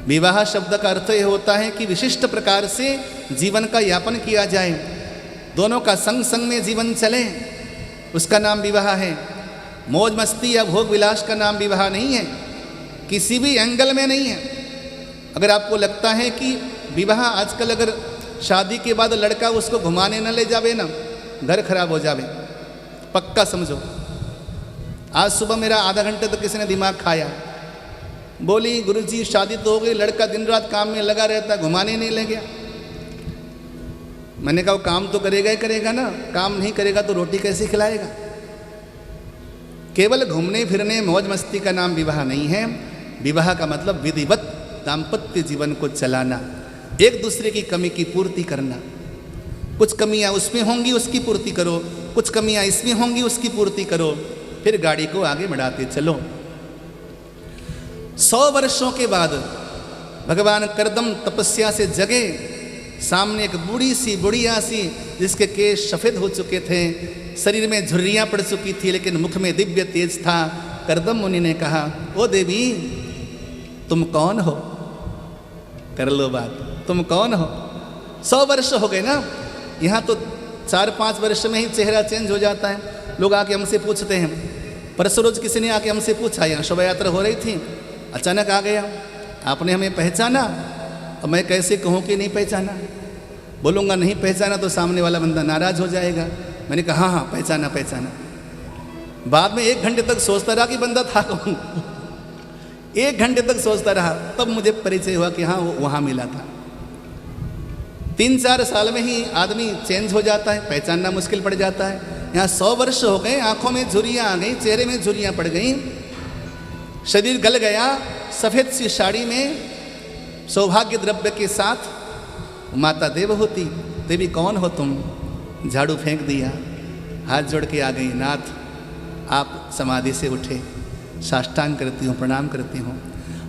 विवाह शब्द का अर्थ यह होता है कि विशिष्ट प्रकार से जीवन का यापन किया जाए, दोनों का संग संग में जीवन चले, उसका नाम विवाह है। मौज मस्ती या भोग विलास का नाम विवाह नहीं है, किसी भी एंगल में नहीं है। अगर आपको लगता है कि विवाह आजकल अगर शादी के बाद लड़का उसको घुमाने न ले जावे ना, घर खराब हो जावे, पक्का समझो। आज सुबह मेरा आधा घंटे तक किसी ने दिमाग खाया, बोली गुरुजी शादी तो हो गई, लड़का दिन रात काम में लगा रहता है, घुमाने नहीं ले गया। मैंने कहा वो काम तो करेगा ही करेगा ना, काम नहीं करेगा तो रोटी कैसे खिलाएगा। केवल घूमने फिरने मौज मस्ती का नाम विवाह नहीं है। विवाह का मतलब विधिवत दाम्पत्य जीवन को चलाना, एक दूसरे की कमी की पूर्ति करना। कुछ कमियां उसमें होंगी उसकी पूर्ति करो, कुछ कमियां इसमें होंगी उसकी पूर्ति करो, फिर गाड़ी को आगे बढ़ाते चलो। 100 वर्षों के बाद भगवान करदम तपस्या से जगे, सामने एक बूढ़ी सी बुढ़िया सी जिसके केश सफेद हो चुके थे, शरीर में झुर्रियां पड़ चुकी थी, लेकिन मुख में दिव्य तेज था। करदम मुनि ने कहा, ओ देवी तुम कौन हो, कर लो बात, तुम कौन हो। 100 वर्ष हो गए ना, यहाँ तो 4-5 वर्ष में ही चेहरा चेंज हो जाता है। लोग आके हमसे पूछते हैं, परसों रोज किसी ने आके हमसे पूछा, यहाँ शोभा यात्रा हो रही थी, अचानक आ गया, आपने हमें पहचाना। और मैं कैसे कहूँ कि नहीं पहचाना, बोलूँगा नहीं पहचाना तो सामने वाला बंदा नाराज हो जाएगा। मैंने कहा हाँ हाँ पहचाना पहचाना। बाद में 1 घंटे तक सोचता रहा कि बंदा था कौन। 1 घंटे तक सोचता रहा, तब मुझे परिचय हुआ कि हाँ वो वहाँ मिला था। 3-4 साल में ही आदमी चेंज हो जाता है, पहचानना मुश्किल पड़ जाता है। यहाँ 100 वर्ष हो गए, आंखों में झुर्रियाँ आ गई, चेहरे में झुर्रियाँ पड़ गई, शरीर गल गया, सफ़ेद सी साड़ी में सौभाग्य द्रव्य के साथ माता देवहूति, देवी कौन हो तुम। झाड़ू फेंक दिया, हाथ जोड़ के आ गई, नाथ आप समाधि से उठे, साष्टांग करती हूँ, प्रणाम करती हूँ।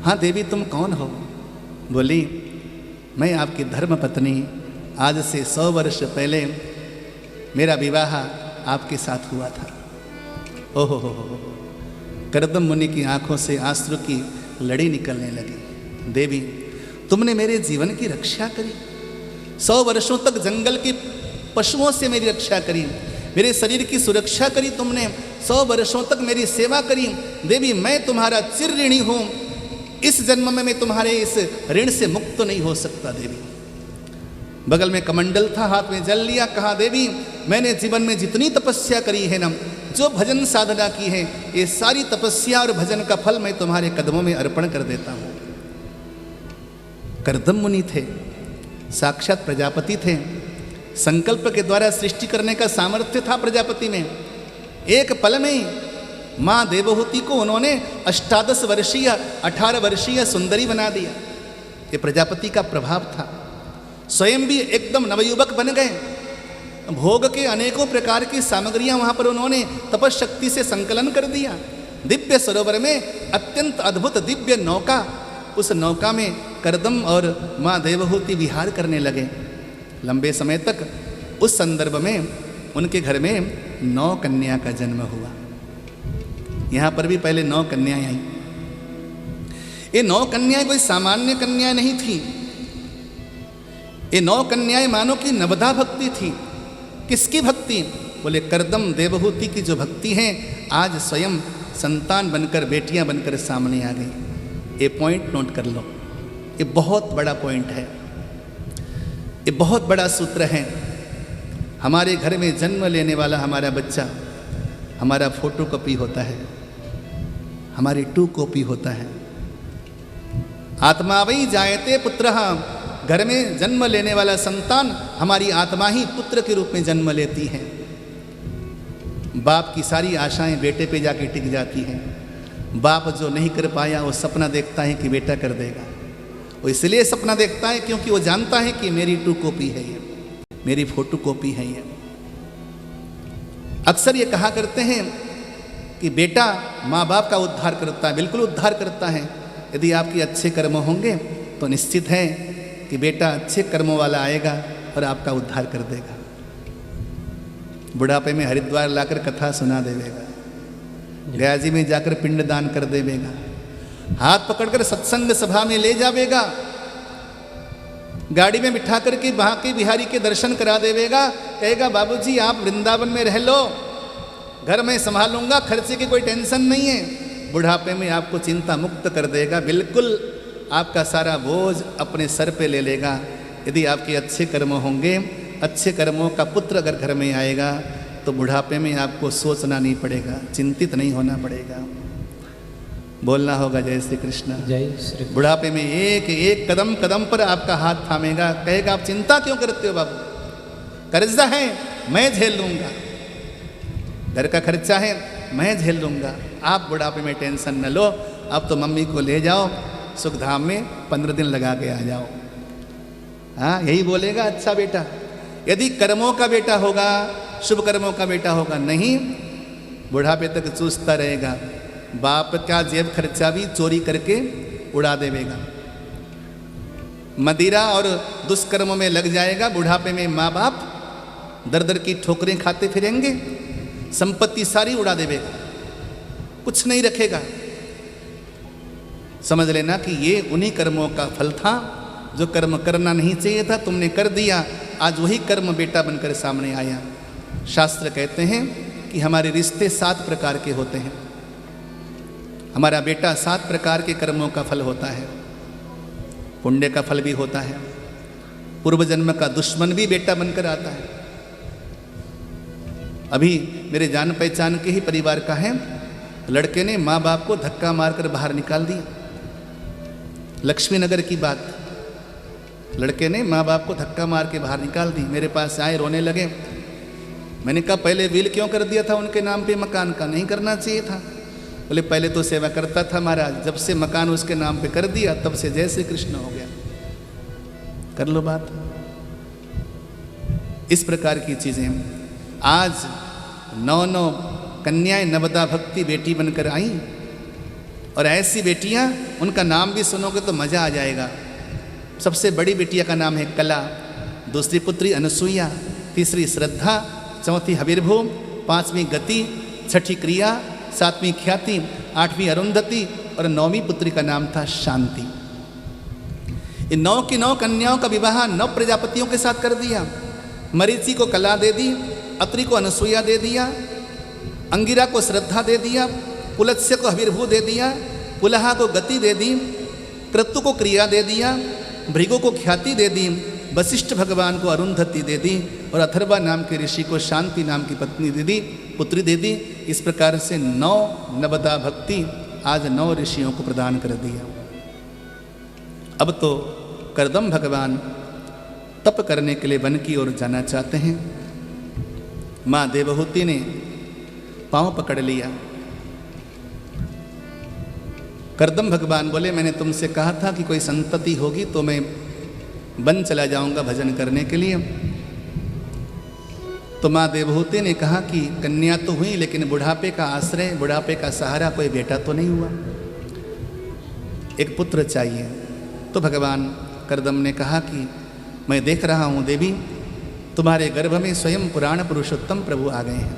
हाँ देवी तुम कौन हो। बोली मैं आपकी धर्म पत्नी, आज से 100 वर्ष पहले मेरा विवाह आपके साथ हुआ था। ओहो हो। करदम मुनि की आंखों से आंसू की लड़ी निकलने लगी। देवी तुमने मेरे जीवन की रक्षा करी, 100 वर्षों तक जंगल के पशुओं से मेरी रक्षा करी, मेरे शरीर की सुरक्षा करी तुमने, 100 वर्षों तक मेरी सेवा करी। देवी मैं तुम्हारा चिर ऋणी हूँ, इस जन्म में मैं तुम्हारे इस ऋण से मुक्त तो नहीं हो सकता। देवी बगल में कमंडल था, हाथ में जल लिया, कहा देवी मैंने जीवन में जितनी तपस्या करी है ना, जो भजन साधना की है, ये सारी तपस्या और भजन का फल मैं तुम्हारे कदमों में अर्पण कर देता हूँ। करदम मुनि थे, साक्षात प्रजापति थे, संकल्प के द्वारा सृष्टि करने का सामर्थ्य था प्रजापति में। एक पल में माँ देवहूति को उन्होंने 18 वर्षीय 18 वर्षीय सुंदरी बना दिया। ये प्रजापति का प्रभाव था। स्वयं भी एकदम नवयुवक बन गए। भोग के अनेकों प्रकार की सामग्रियां वहां पर उन्होंने तपशक्ति से संकलन कर दिया। दिव्य सरोवर में अत्यंत अद्भुत दिव्य नौका, उस नौका में करदम और माँ देवहूति विहार करने लगे। लंबे समय तक उस संदर्भ में उनके घर में 9 कन्या का जन्म हुआ। यहाँ पर भी पहले 9 कन्याएं आई। ये 9 कन्याएं कोई सामान्य कन्याएं नहीं थी। ये 9 कन्याएं मानो की नवधा भक्ति थी। किसकी भक्ति? बोले करदम देवहूति की जो भक्ति है, आज स्वयं संतान बनकर, बेटियां बनकर सामने आ गई। ये पॉइंट नोट कर लो, ये बहुत बड़ा पॉइंट है, ये बहुत बड़ा सूत्र है। हमारे घर में जन्म लेने वाला हमारा बच्चा हमारा फोटो कॉपी होता है, हमारी 2 कॉपी होता है। आत्मा वही जायते पुत्रः, घर में जन्म लेने वाला संतान हमारी आत्मा ही पुत्र के रूप में जन्म लेती है। बाप की सारी आशाएं बेटे पे जाके टिक जाती हैं। बाप जो नहीं कर पाया वो सपना देखता है कि बेटा कर देगा। वो इसलिए सपना देखता है क्योंकि वो जानता है कि मेरी 2 कॉपी है ये, मेरी फोटो कॉपी है ये। अक्सर ये कहा करते हैं कि बेटा माँ बाप का उद्धार करता है। बिल्कुल उद्धार करता है। यदि आपके अच्छे कर्म होंगे तो निश्चित है कि बेटा अच्छे कर्मों वाला आएगा और आपका उद्धार कर देगा। बुढ़ापे में हरिद्वार लाकर कथा सुना देवेगा, गया जी में जाकर पिंड दान कर देवेगा, हाथ पकड़कर सत्संग सभा में ले जावेगा, गाड़ी में बिठा करके वहां के बिहारी के दर्शन करा देवेगा, कहेगा बाबूजी आप वृंदावन में रह लो, घर में संभालूंगा, खर्चे की कोई टेंशन नहीं है। बुढ़ापे में आपको चिंता मुक्त कर देगा। बिल्कुल आपका सारा बोझ अपने सर पे ले लेगा। यदि आपके अच्छे कर्म होंगे, अच्छे कर्मों का पुत्र अगर घर में आएगा तो बुढ़ापे में आपको सोचना नहीं पड़ेगा, चिंतित नहीं होना पड़ेगा। बोलना होगा जय श्री कृष्ण। जय श्री। बुढ़ापे में एक एक कदम कदम पर आपका हाथ थामेगा, कहेगा आप चिंता क्यों करते हो बाबू, कर्जा है मैं झेल लूंगा, घर का खर्चा है मैं झेल लूंगा, आप बुढ़ापे में टेंशन न लो, आप तो मम्मी को ले जाओ सुखधाम में 15 दिन लगा के आ जाओ। हाँ, यही बोलेगा अच्छा बेटा। यदि कर्मों का बेटा होगा, शुभ कर्मों का बेटा होगा, नहीं बुढ़ापे तक चूसता रहेगा, बाप का जेब खर्चा भी चोरी करके उड़ा देगा, मदिरा और दुष्कर्मों में लग जाएगा। बुढ़ापे में माँ बाप दर दर की ठोकरें खाते फिरेंगे, संपत्ति सारी उड़ा देगा, कुछ नहीं रखेगा। समझ लेना कि ये उन्हीं कर्मों का फल था, जो कर्म करना नहीं चाहिए था तुमने कर दिया, आज वही कर्म बेटा बनकर सामने आया। शास्त्र कहते हैं कि हमारे रिश्ते 7 प्रकार के होते हैं, हमारा बेटा 7 प्रकार के कर्मों का फल होता है। पुण्य का फल भी होता है, पूर्व जन्म का दुश्मन भी बेटा बनकर आता है। अभी मेरे जान पहचान के ही परिवार का है, लड़के ने माँ बाप को धक्का मारकर बाहर निकाल दिया। लक्ष्मी नगर की बात, लड़के ने माँ बाप को धक्का मार के बाहर निकाल दी। मेरे पास आए, रोने लगे। मैंने कहा पहले विल क्यों कर दिया था उनके नाम पे मकान का, नहीं करना चाहिए था। बोले पहले तो सेवा करता था महाराज, जब से मकान उसके नाम पे कर दिया तब से जय श्री कृष्ण हो गया। कर लो बात। इस प्रकार की चीजें आज 9 कन्याएं नवदा भक्ति बेटी बनकर आई, और ऐसी बेटियां उनका नाम भी सुनोगे तो मजा आ जाएगा। सबसे बड़ी बेटिया का नाम है कला, दूसरी पुत्री अनसुईया, तीसरी श्रद्धा, चौथी हविर्भू, 5वीं गति, 6ठी क्रिया, 7वीं ख्याति, 8वीं अरुंधति और 9वीं पुत्री का नाम था शांति। इन 9 की 9 कन्याओं का विवाह 9 प्रजापतियों के साथ कर दिया। मरीचि को कला दे दी, अत्रि को अनसुईया दे दिया, अंगिरा को श्रद्धा दे दिया, पुलत्स्य को हविर्भू दे दिया, पुलहा को गति दे दी, क्रतु को क्रिया दे दिया, भृगु को ख्याति दे दी, वशिष्ठ भगवान को अरुंधति दे दी, और अथर्वा नाम के ऋषि को शांति नाम की पत्नी दे दी, पुत्री दे दी। इस प्रकार से 9 नवदा भक्ति आज 9 ऋषियों को प्रदान कर दिया। अब तो कर्दम भगवान तप करने के लिए वन की ओर जाना चाहते हैं। माँ देवहूति ने पांव पकड़ लिया। कर्दम भगवान बोले मैंने तुमसे कहा था कि कोई संतति होगी तो मैं वन चला जाऊंगा भजन करने के लिए। तो माँ देवहूति ने कहा कि कन्या तो हुई लेकिन बुढ़ापे का आश्रय, बुढ़ापे का सहारा कोई बेटा तो नहीं हुआ, एक पुत्र चाहिए। तो भगवान कर्दम ने कहा कि मैं देख रहा हूँ देवी, तुम्हारे गर्भ में स्वयं पुराण पुरुषोत्तम प्रभु आ गए हैं।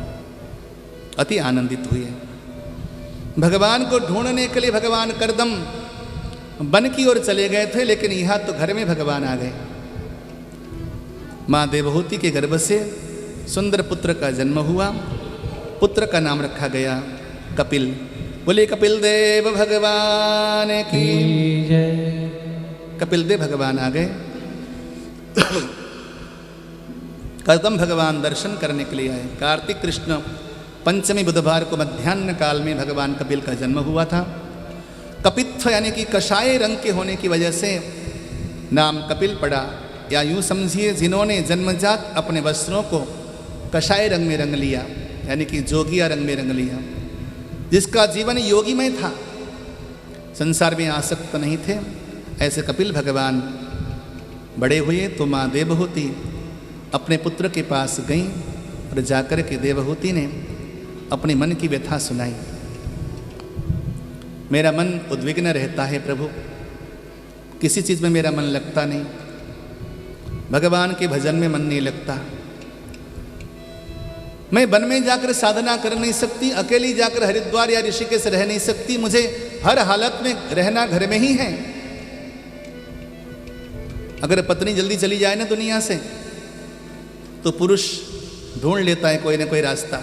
अति आनंदित हुए। भगवान को ढूंढने के लिए भगवान कर्दम वन की ओर चले गए थे, लेकिन यहाँ तो घर में भगवान आ गए। माँ देवहूति के गर्भ से सुंदर पुत्र का जन्म हुआ। पुत्र का नाम रखा गया कपिल। बोले कपिल देव भगवान की जय। कपिल देव भगवान आ गए। कर्दम भगवान दर्शन करने के लिए आए। कार्तिक कृष्ण पंचमी बुधवार को मध्याह्न काल में भगवान कपिल का जन्म हुआ था। कपित्थ यानी कि कषाय रंग के होने की वजह से नाम कपिल पड़ा, या यूं समझिए जिन्होंने जन्मजात अपने वस्त्रों को कषाय रंग में रंग लिया, यानी कि जोगिया रंग में रंग लिया, जिसका जीवन योगीमय था, संसार में आसक्त नहीं थे, ऐसे कपिल भगवान बड़े हुए। तो माँ देवहूति अपने पुत्र के पास गई और जाकर के देवहूति ने अपने मन की व्यथा सुनाई। मेरा मन उद्विग्न रहता है प्रभु, किसी चीज़ में मेरा मन लगता नहीं, भगवान के भजन में मन नहीं लगता। मैं वन में जाकर साधना कर नहीं सकती, अकेली जाकर हरिद्वार या ऋषिकेश रह नहीं सकती, मुझे हर हालत में रहना घर में ही है। अगर पत्नी जल्दी चली जाए ना दुनिया से तो पुरुष ढूंढ लेता है कोई ना कोई रास्ता,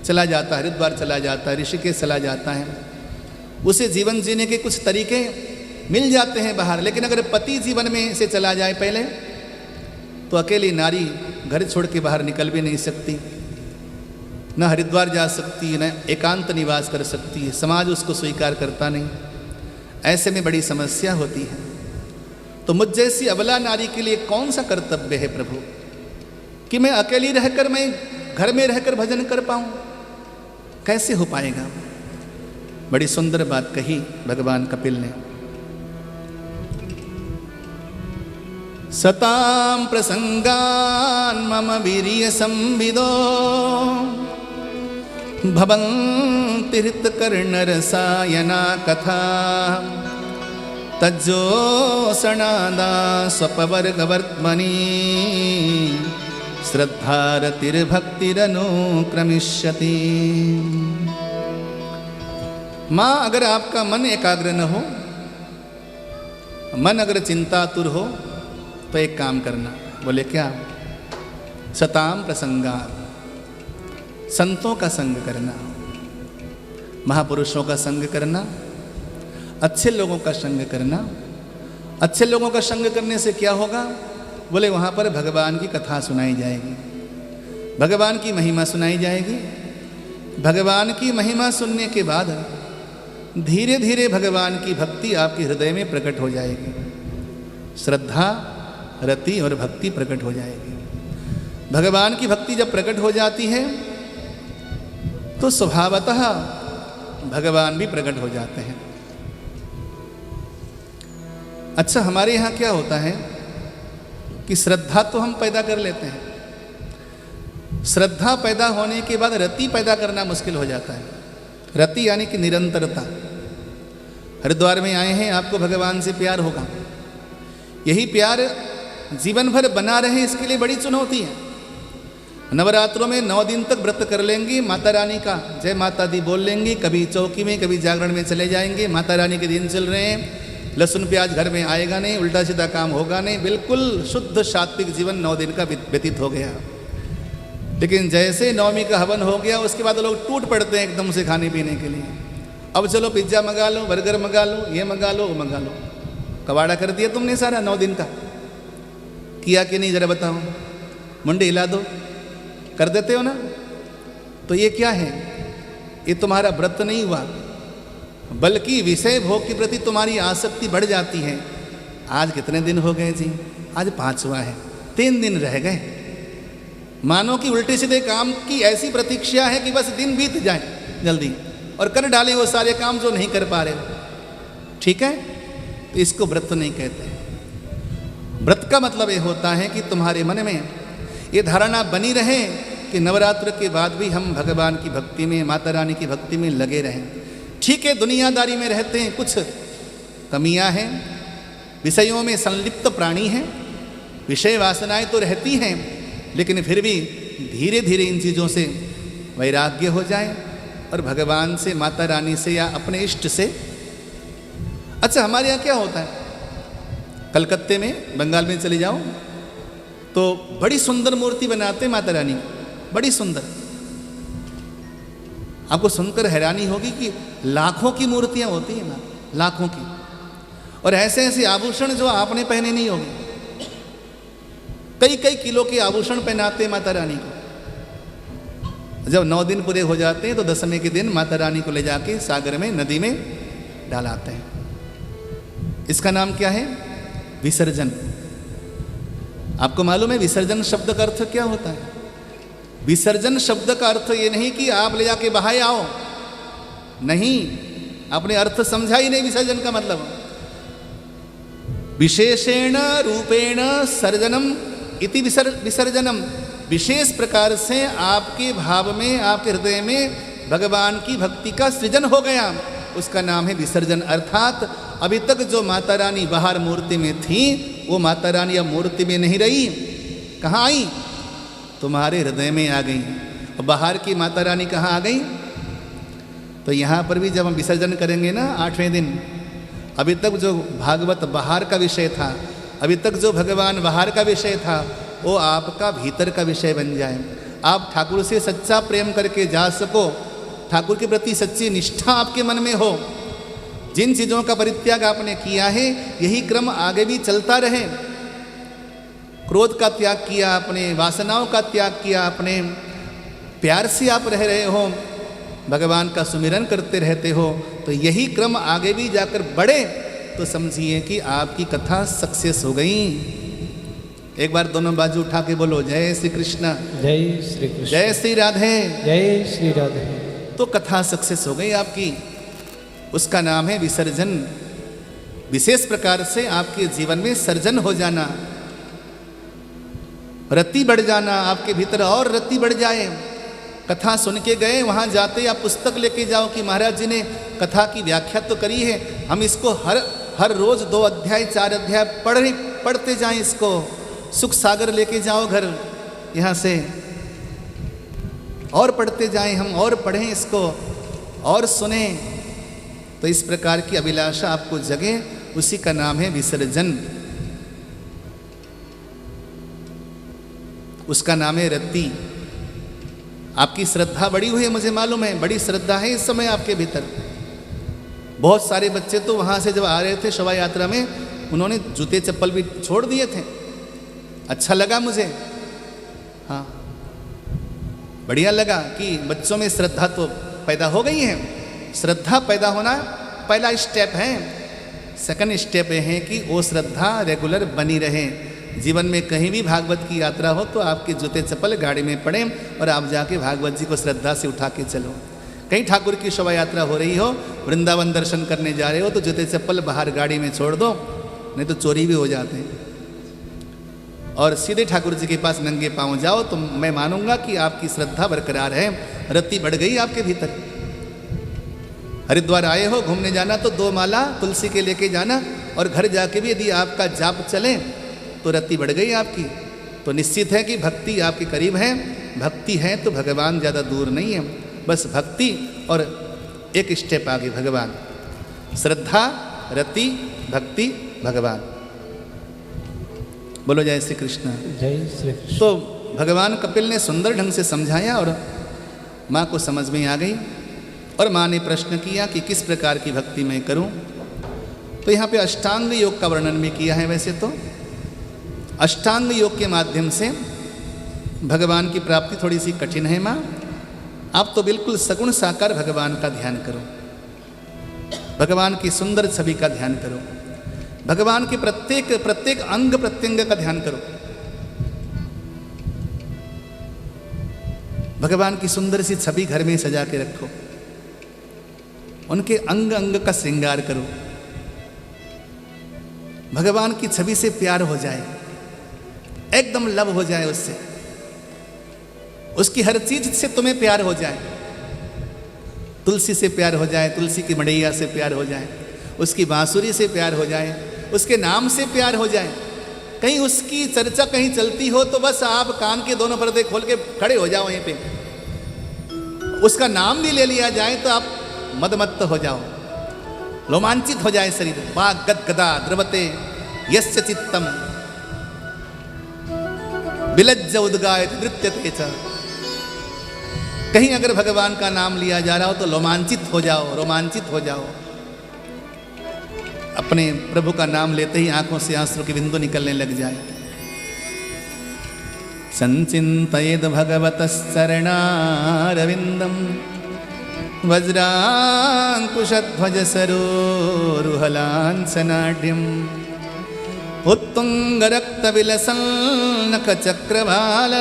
चला जाता है, हरिद्वार चला जाता है, ऋषिकेश चला जाता है। उसे जीवन जीने के कुछ तरीके मिल जाते हैं बाहर, लेकिन अगर पति जीवन में से चला जाए पहले, तो अकेली नारी घर छोड़ के बाहर निकल भी नहीं सकती, न हरिद्वार जा सकती, न एकांत निवास कर सकती है, समाज उसको स्वीकार करता नहीं। ऐसे में बड़ी समस्या होती है। तो मुझ जैसी अबला नारी के लिए कौन सा कर्तव्य है प्रभु कि मैं अकेली रहकर, मैं घर में रहकर भजन कर पाऊं? कैसे हो पाएगा? बड़ी सुंदर बात कही भगवान कपिल ने। सतां प्रसंगान मम वीर्य संविदो भवन्ति हृतकर्णरसायना कथा तज्जोषणादा स्वपवर्गवर्त्मनि श्रद्धारतिर्भक्तिरनुक्रमिष्यति। माँ, अगर आपका मन एकाग्र न हो, मन अगर चिंतातुर हो, तो एक काम करना। बोले क्या? सताम प्रसंगा, संतों का संग करना, महापुरुषों का संग करना, अच्छे लोगों का संग करना। अच्छे लोगों का संग करने से क्या होगा? बोले वहाँ पर भगवान की कथा सुनाई जाएगी, भगवान की महिमा सुनाई जाएगी। भगवान की महिमा सुनने के बाद धीरे धीरे भगवान की भक्ति आपके हृदय में प्रकट हो जाएगी, श्रद्धा, रति और भक्ति प्रकट हो जाएगी। भगवान की भक्ति जब प्रकट हो जाती है तो स्वभावतः भगवान भी प्रकट हो जाते हैं। अच्छा, हमारे यहाँ क्या होता है कि श्रद्धा तो हम पैदा कर लेते हैं, श्रद्धा पैदा होने के बाद रति पैदा करना मुश्किल हो जाता है। रति यानी कि निरंतरता। हरिद्वार में आए हैं, आपको भगवान से प्यार होगा, यही प्यार जीवन भर बना रहे, इसके लिए बड़ी चुनौती है। नवरात्रों में 9 दिन तक व्रत कर लेंगे, माता रानी का जय माता दी बोल लेंगे, कभी चौकी में कभी जागरण में चले जाएंगे, माता रानी के दिन चल रहे हैं, लहसुन प्याज घर में आएगा नहीं, उल्टा सीधा काम होगा नहीं, बिल्कुल शुद्ध सात्विक जीवन 9 दिन का व्यतीत हो गया। लेकिन जैसे नवमी का हवन हो गया, उसके बाद लोग टूट पड़ते हैं एकदम से खाने पीने के लिए। अब चलो पिज्ज़ा मंगा लो, बर्गर मंगा लो, ये मंगा लो, वो मंगा लो। कबाड़ा कर दिया तुमने सारा 9 दिन का। किया कि नहीं, जरा बताओ, मुंडे हिला दो, कर देते हो ना। तो ये क्या है? ये तुम्हारा व्रत नहीं हुआ, बल्कि विषय भोग के प्रति तुम्हारी आसक्ति बढ़ जाती है। आज कितने दिन हो गए जी? आज 5वां है, 3 दिन रह गए। मानो कि उल्टे सीधे काम की ऐसी प्रतीक्षा है कि बस दिन बीत जाए जल्दी और कर डालें वो सारे काम जो नहीं कर पा रहे। ठीक है, तो इसको व्रत नहीं कहते। व्रत का मतलब ये होता है कि तुम्हारे मन में ये धारणा बनी रहे कि नवरात्र के बाद भी हम भगवान की भक्ति में, माता रानी की भक्ति में लगे रहें। ठीक है, दुनियादारी में रहते हैं, कुछ कमियां हैं, विषयों में संलिप्त प्राणी हैं, विषय वासनाएं तो रहती हैं, लेकिन फिर भी धीरे धीरे इन चीज़ों से वैराग्य हो जाए और भगवान से, माता रानी से या अपने इष्ट से। अच्छा, हमारे यहाँ क्या होता है, कलकत्ते में, बंगाल में चले जाओ तो बड़ी सुंदर मूर्ति बनाते हैं माता रानी, बड़ी सुंदर। आपको सुनकर हैरानी होगी कि लाखों की मूर्तियां होती हैं, लाखों की, और ऐसे ऐसे आभूषण जो आपने पहने नहीं होंगे। कई कई किलो के आभूषण पहनाते हैं माता रानी को। जब 9 दिन पूरे हो जाते हैं तो 10वें के दिन माता रानी को ले जाके सागर में, नदी में डालाते हैं। इसका नाम क्या है? विसर्जन। आपको मालूम है विसर्जन शब्द का अर्थ क्या होता है? विसर्जन शब्द का अर्थ ये नहीं कि आप ले जाके बहाए आओ, नहीं, आपने अर्थ समझा ही नहीं विसर्जन का मतलब। विशेषेण रूपेण सर्जनम इति विसर्जनम, विशेष प्रकार से आपके भाव में, आपके हृदय में भगवान की भक्ति का सृजन हो गया, उसका नाम है विसर्जन। अर्थात अभी तक जो माता रानी बाहर मूर्ति में थी, वो माता रानी अब मूर्ति में नहीं रही। कहाँ आई? तुम्हारे हृदय में आ गई। और बाहर की माता रानी कहाँ आ गई? तो यहाँ पर भी जब हम विसर्जन करेंगे ना 8वें दिन, अभी तक जो भागवत बाहर का विषय था, अभी तक जो भगवान बाहर का विषय था, वो आपका भीतर का विषय बन जाए। आप ठाकुर से सच्चा प्रेम करके जा सको, ठाकुर के प्रति सच्ची निष्ठा आपके मन में हो, जिन चीजों का परित्याग आपने किया है यही क्रम आगे भी चलता रहे। क्रोध का त्याग किया आपने, वासनाओं का त्याग किया आपने, प्यार से आप रह रहे हो, भगवान का सुमिरन करते रहते हो, तो यही क्रम आगे भी जाकर बढ़े तो समझिए कि आपकी कथा सक्सेस हो गई। एक बार दोनों बाजू उठा के बोलो जय श्री कृष्ण, जय श्री कृष्ण, जय श्री राधे, जय श्री राधे। तो कथा सक्सेस हो गई आपकी। उसका नाम है विसर्जन। विशेष प्रकार से आपके जीवन में सर्जन हो जाना, रति बढ़ जाना, आपके भीतर और रति बढ़ जाए। कथा सुन के गए, वहाँ जाते आप पुस्तक लेके जाओ कि महाराज जी ने कथा की व्याख्या तो करी है, हम इसको हर रोज 2 अध्याय 4 अध्याय पढ़ते जाएं, इसको सुख सागर लेके जाओ घर यहाँ से और पढ़ते जाएं हम, और पढ़ें इसको और सुने। तो इस प्रकार की अभिलाषा आपको जगे, उसी का नाम है विसर्जन, उसका नाम है रति। आपकी श्रद्धा बड़ी हुई है, मुझे मालूम है, बड़ी श्रद्धा है इस समय आपके भीतर। बहुत सारे बच्चे तो वहाँ से जब आ रहे थे शोभा यात्रा में, उन्होंने जूते चप्पल भी छोड़ दिए थे। अच्छा लगा मुझे, हाँ बढ़िया लगा कि बच्चों में श्रद्धा तो पैदा हो गई है। श्रद्धा पैदा होना पहला स्टेप है। सेकंड स्टेप यह है कि वो श्रद्धा रेगुलर बनी रहे। जीवन में कहीं भी भागवत की यात्रा हो तो आपके जूते चप्पल गाड़ी में पड़े और आप जाके भागवत जी को श्रद्धा से उठा के चलो। कहीं ठाकुर की शोभा यात्रा हो रही हो, वृंदावन दर्शन करने जा रहे हो, तो जूते चप्पल बाहर गाड़ी में छोड़ दो, नहीं तो चोरी भी हो जाते हैं, और सीधे ठाकुर जी के पास नंगे पांव जाओ, तो मैं मानूंगा कि आपकी श्रद्धा बरकरार है, रति बढ़ गई आपके भीतर। हरिद्वार आए हो, घूमने जाना तो 2 माला तुलसी के लेके जाना, और घर जाके भी यदि आपका जाप चले तो रति बढ़ गई आपकी। तो निश्चित है कि भक्ति आपके करीब है। भक्ति है तो भगवान ज़्यादा दूर नहीं है, बस भक्ति और एक स्टेप आगे भगवान। श्रद्धा, रति, भक्ति, भगवान। बोलो जय श्री कृष्ण, जय श्री कृष्ण। तो भगवान कपिल ने सुंदर ढंग से समझाया और माँ को समझ में आ गई, और माँ ने प्रश्न किया कि किस प्रकार की भक्ति मैं करूं। तो यहाँ पे अष्टांग योग का वर्णन भी किया है। वैसे तो अष्टांग योग के माध्यम से भगवान की प्राप्ति थोड़ी सी कठिन है माँ। आप तो बिल्कुल सगुण साकार भगवान का ध्यान करो, भगवान की सुंदर छवि का ध्यान करो, भगवान के प्रत्येक अंग प्रत्यंग का ध्यान करो, भगवान की सुंदर सी छवि घर में सजा के रखो, उनके अंग अंग का श्रृंगार करो, भगवान की छवि से प्यार हो जाए, एकदम लव हो जाए उससे, उसकी हर चीज से तुम्हें प्यार हो जाए। तुलसी से प्यार हो जाए, तुलसी की मड़ैया से प्यार हो जाए, उसकी बांसुरी से प्यार हो जाए, उसके नाम से प्यार हो जाए। कहीं उसकी चर्चा कहीं चलती हो तो बस आप कान के दोनों पर्दे खोल के खड़े हो जाओ वहीं पे। उसका नाम भी ले लिया जाए तो आप मदमत्त हो जाओ, रोमांचित हो जाए शरीर। वाह गदगदा द्रवते यस्य चित्तम विलज्ज उद्गायत नृत्यते च। कहीं अगर भगवान का नाम लिया जा रहा हो तो रोमांचित हो जाओ, रोमांचित हो जाओ। अपने प्रभु का नाम लेते ही आंखों से आंसू के बिंदु निकलने लग जाए। संचिन्तयेद् भगवतश्चरणारविन्दं वज्राङ्कुशध्वज सरोरुहलाञ्छनाढ्यम् उत्तुङ्गरक्तविलसन्नखचक्रवाल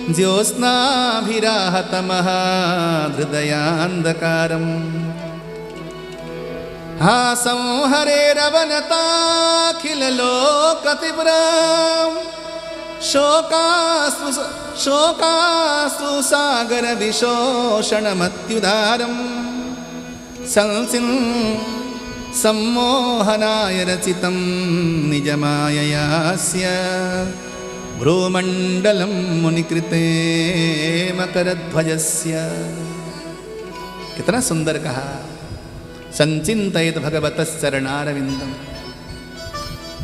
ज्योत्स्नाभिराहतमहाहृदयान्धकारम् हासंहरेरवनताखिललोकतीव्रं शोकाश्रु सागर विशोषणमत्युदारं सम्मोहनाय रचितं निजमाययास्य भ्रूमण्डलं मुनिकृते मकरध्वजस्य। कितना सुंदर कहा। संचिन्तयेद् भगवतश्चरणारविन्दम्।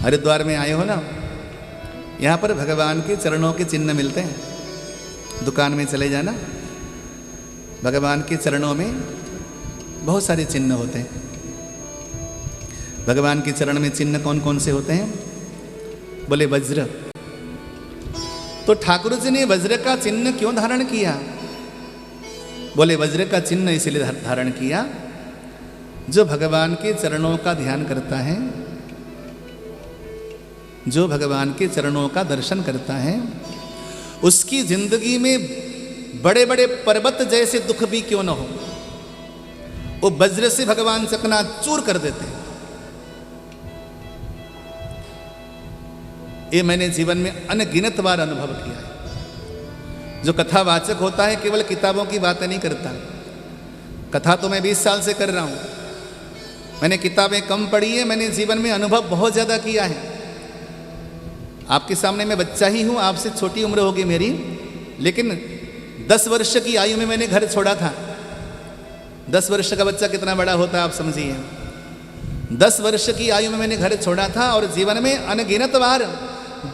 हरिद्वार में आए हो ना, यहाँ पर भगवान के चरणों के चिन्ह मिलते हैं। दुकान में चले जाना, भगवान के चरणों में बहुत सारे चिन्ह होते हैं। भगवान के चरण में चिन्ह कौन कौन से होते हैं? बोले वज्र। तो ठाकुर जी ने वज्र का चिन्ह क्यों धारण किया? बोले वज्र का चिन्ह इसलिए धारण किया, जो भगवान के चरणों का ध्यान करता है, जो भगवान के चरणों का दर्शन करता है, उसकी जिंदगी में बड़े बड़े पर्वत जैसे दुख भी क्यों न हो, वो वज्र से भगवान चकनाचूर कर देते हैं। ये मैंने जीवन में अनगिनत बार अनुभव किया है। जो कथावाचक होता है केवल किताबों की बातें नहीं करता। कथा तो मैं 20 साल से कर रहा हूं, मैंने किताबें कम पढ़ी है, मैंने जीवन में अनुभव बहुत ज्यादा किया है। आपके सामने मैं बच्चा ही हूं, आपसे छोटी उम्र होगी मेरी, लेकिन 10 वर्ष की आयु में मैंने घर छोड़ा था। 10 वर्ष का बच्चा कितना बड़ा होता है आप समझिए। 10 वर्ष की आयु में मैंने घर छोड़ा था और जीवन में अनगिनत बार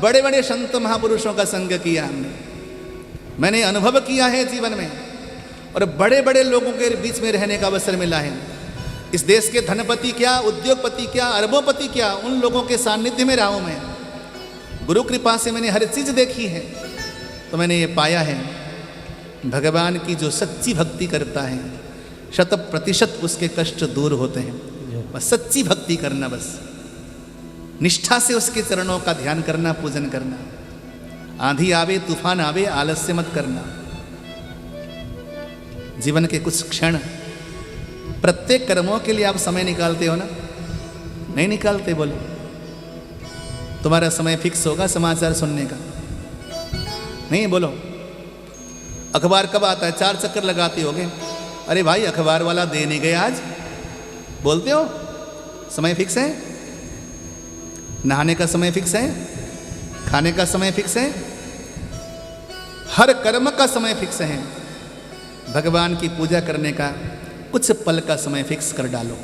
बड़े बड़े संत महापुरुषों का संग किया हमने, मैंने अनुभव किया है जीवन में, और बड़े बड़े लोगों के बीच में रहने का अवसर मिला है। इस देश के धनपति क्या, उद्योगपति क्या, अरबोपति क्या, उन लोगों के सानिध्य में रहा हूं मैं। गुरु कृपा से मैंने हर चीज देखी है। तो मैंने ये पाया है, भगवान की जो सच्ची भक्ति करता है 100% उसके कष्ट दूर होते हैं। बस सच्ची भक्ति करना, बस निष्ठा से उसके चरणों का ध्यान करना, पूजन करना। आंधी आवे तूफान आवे आलस्य मत करना। जीवन के कुछ क्षण, प्रत्येक कर्मों के लिए आप समय निकालते हो ना? नहीं निकालते? बोलो। तुम्हारा समय फिक्स होगा समाचार सुनने का? नहीं? बोलो। अखबार कब आता है? 4 चक्कर लगाते होगे। अरे भाई अखबार वाला दे नहीं गया आज, बोलते हो? समय फिक्स है? नहाने का समय फिक्स है? खाने का समय फिक्स है? हर कर्म का समय फिक्स है। भगवान की पूजा करने का कुछ पल का समय फिक्स कर डालो,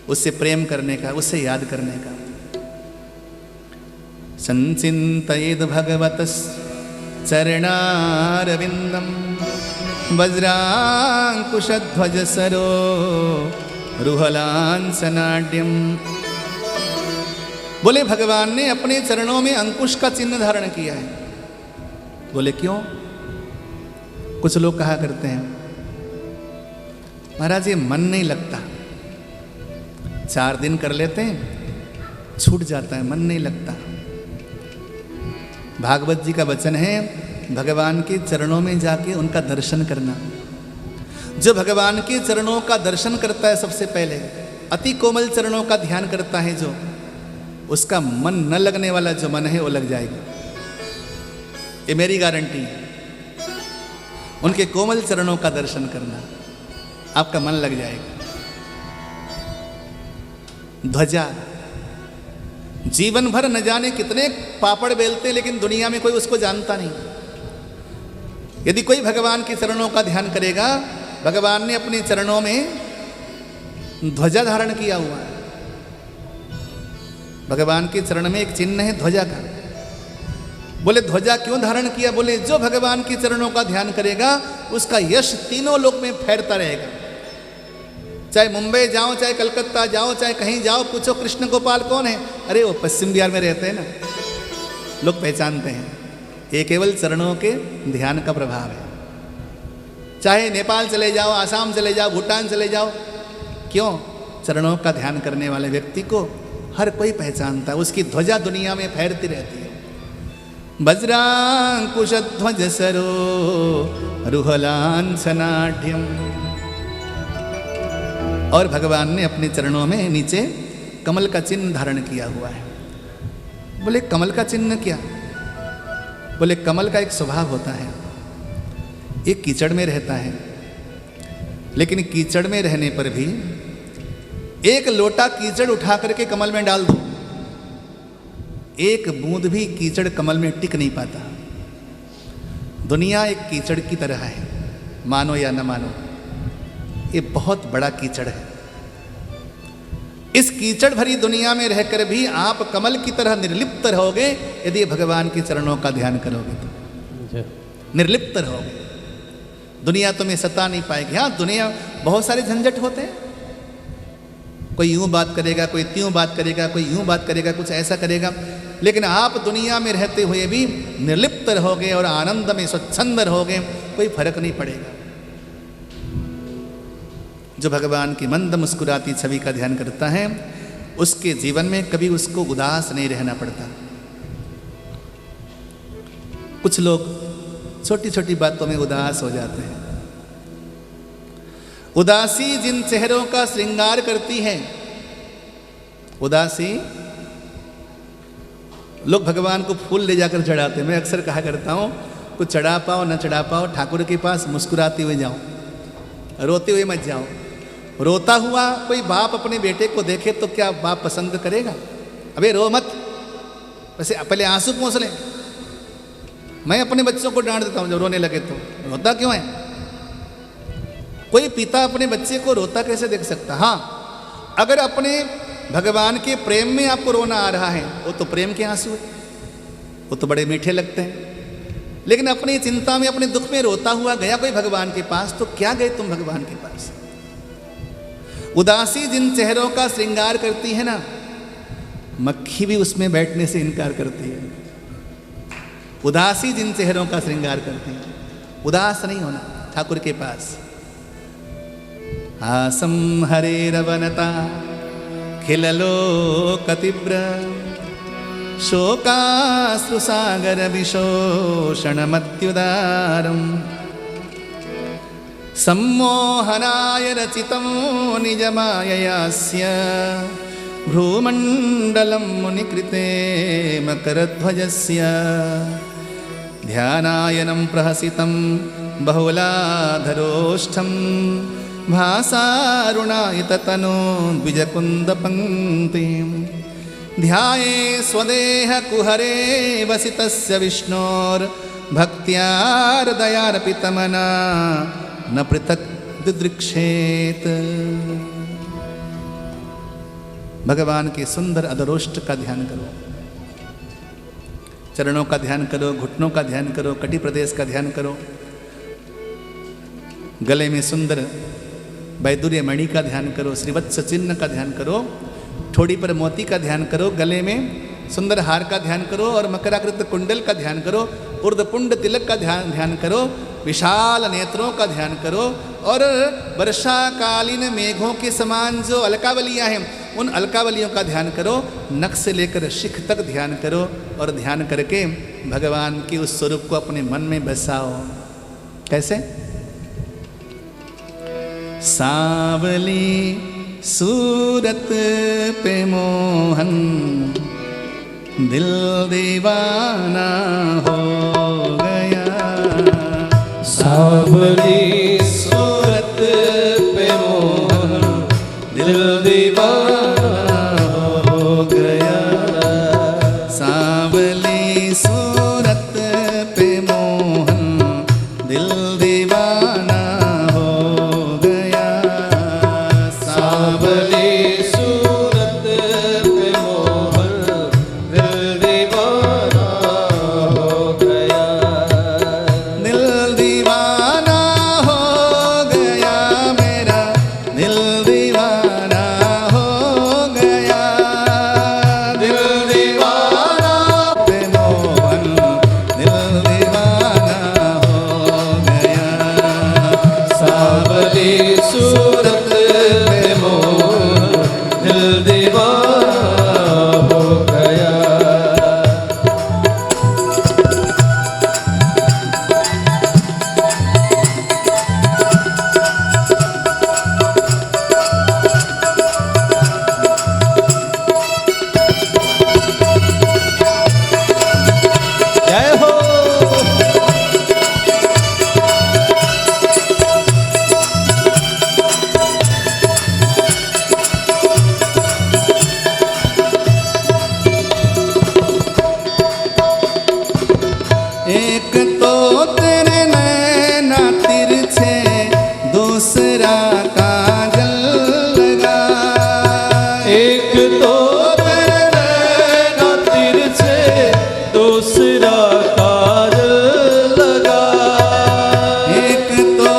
उससे प्रेम करने का, उससे याद करने का। संचिन्तयेद् भगवतस् चरणारविन्दं वज्राङ्कुशध्वजसरो रुहलांसनाढ्यम। बोले भगवान ने अपने चरणों में अंकुश का चिन्ह धारण किया है। बोले क्यों? कुछ लोग कहा करते हैं महाराज ये मन नहीं लगता, 4 दिन कर लेते हैं छूट जाता है, मन नहीं लगता। भागवत जी का वचन है, भगवान के चरणों में जाके उनका दर्शन करना। जो भगवान के चरणों का दर्शन करता है सबसे पहले, अति कोमल चरणों का ध्यान करता है जो, उसका मन न लगने वाला जो मन है वो लग जाएगा। ये मेरी गारंटी है। उनके कोमल चरणों का दर्शन करना, आपका मन लग जाएगा। ध्वजा, जीवन भर न जाने कितने पापड़ बेलते, लेकिन दुनिया में कोई उसको जानता नहीं। यदि कोई भगवान के चरणों का ध्यान करेगा, भगवान ने अपने चरणों में ध्वजा धारण किया हुआ है। भगवान के चरण में एक चिन्ह है ध्वजा का। बोले ध्वजा क्यों धारण किया? बोले जो भगवान के चरणों का ध्यान करेगा उसका यश तीनों लोक में फैलता रहेगा। चाहे मुंबई जाओ, चाहे कलकत्ता जाओ, चाहे कहीं जाओ, पूछो कृष्ण गोपाल कौन है? अरे वो पश्चिम बिहार में रहते हैं ना, लोग पहचानते हैं। ये केवल चरणों के ध्यान का प्रभाव है। चाहे नेपाल चले जाओ, आसाम चले जाओ, भूटान चले जाओ, क्यों? चरणों का ध्यान करने वाले व्यक्ति को हर कोई पहचानता है, उसकी ध्वजा दुनिया में फैलती रहती है। वज्रांकुशध्वजसरो रुहलांसनाढ्यम। और भगवान ने अपने चरणों में नीचे कमल का चिन्ह धारण किया हुआ है। बोले कमल का चिन्ह क्या? बोले कमल का एक स्वभाव होता है, एक कीचड़ में रहता है, लेकिन कीचड़ में रहने पर भी एक लोटा कीचड़ उठा करके कमल में डाल दो, एक बूंद भी कीचड़ कमल में टिक नहीं पाता। दुनिया एक कीचड़ की तरह है, मानो या न मानो, ये बहुत बड़ा कीचड़ है। इस कीचड़ भरी दुनिया में रहकर भी आप कमल की तरह निर्लिप्त रहोगे यदि भगवान के चरणों का ध्यान करोगे तो। निर्लिप्त रहोगे। दुनिया तुम्हें सता नहीं पाएगी। हाँ, दुनिया बहुत सारे झंझट होते हैं, कोई यूं बात करेगा, कोई त्यों बात करेगा, कोई यूं बात करेगा, कुछ ऐसा करेगा, लेकिन आप दुनिया में रहते हुए भी निर्लिप्त रहोगे और आनंद में स्वच्छंद रहोगे, कोई फर्क नहीं पड़ेगा। जो भगवान की मंद मुस्कुराती छवि का ध्यान करता है, उसके जीवन में कभी उसको उदास नहीं रहना पड़ता। कुछ लोग छोटी छोटी बातों में उदास हो जाते हैं। उदासी जिन चेहरों का श्रृंगार करती है, उदासी, लोग भगवान को फूल ले जाकर चढ़ाते हैं। मैं अक्सर कहा करता हूँ, कुछ चढ़ा पाओ न चढ़ा पाओ, ठाकुर के पास मुस्कुराते हुए जाओ, रोते हुए मत जाओ। रोता हुआ कोई बाप अपने बेटे को देखे तो क्या बाप पसंद करेगा? अबे रो मत, वैसे पहले आंसू पोंछ ले। मैं अपने बच्चों को डांट देता हूँ जब रोने लगे तो, रोता क्यों है? कोई पिता अपने बच्चे को रोता कैसे देख सकता? हाँ, अगर अपने भगवान के प्रेम में आपको रोना आ रहा है, वो तो प्रेम के आंसू है, वो तो बड़े मीठे लगते हैं। लेकिन अपनी चिंता में, अपने दुख में रोता हुआ गया कोई भगवान के पास, तो क्या गए तुम भगवान के पास? उदासी जिन चेहरों का श्रृंगार करती है ना, मक्खी भी उसमें बैठने से इनकार करती है। उदासी जिन चेहरों का श्रृंगार करती है, उदास नहीं होना ठाकुर के पास। आसम हरेरवनता खिललोकतीव्र शोकाश्रुसागर विशोषणमत्युदारम् सम्मोहनाय रचितं निजमाययास्य भ्रूमण्डलं मुनिकृते मकरध्वजस्य ध्यानायनं प्रहसितं बहुलाधरोष्ठं भासारुणायततनो द्विजकुन्दपङ्क्तिं ध्याये स्वदेहकुहरे वसितस्य विष्णोर्भक्त्यार्दयार्पितमना न पृथक् दिदृक्षेत। भगवान के सुंदर अधरोष्ठ का ध्यान करो, चरणों का ध्यान करो, घुटनों का ध्यान करो, कटी प्रदेश का ध्यान करो, गले में सुंदर वैदुर्य मणि का ध्यान करो, श्रीवत्स चिन्ह का ध्यान करो, ठोड़ी पर मोती का ध्यान करो, गले में सुंदर हार का ध्यान करो और मकराकृत कुंडल का ध्यान करो, ऊर्ध्वपुंड तिलक का ध्यान करो, विशाल नेत्रों का ध्यान करो और वर्षाकालीन मेघों के समान जो अलकावलियां हैं, उन अलकावलियों का ध्यान करो। नख से लेकर शिख तक ध्यान करो और ध्यान करके भगवान के उस स्वरूप को अपने मन में बसाओ। कैसे? सांवली सूरत पे मोहन दिल दीवाना हो गया, सांवली सूरत पे मोहन दिल दीवाना हो गया, सांवली सूरत पे मोहन दिल दीवाना हो गया, सांवली सूरत पे मोहन दिल दीवाना हो गया, दिल दीवाना हो गया मेरा, दिल दीवाना हो गया, दिल दीवाना पे मोहन दिल दीवाना हो गया, सांवली सूरत पे मोहन दिल दीवाना हो गया। जय हो। एक तो तेरे नैना तिरछे, दूसरा काजल लगा, एक तो तेरे नैना तिरछे, दूसरा काजल लगा, एक तो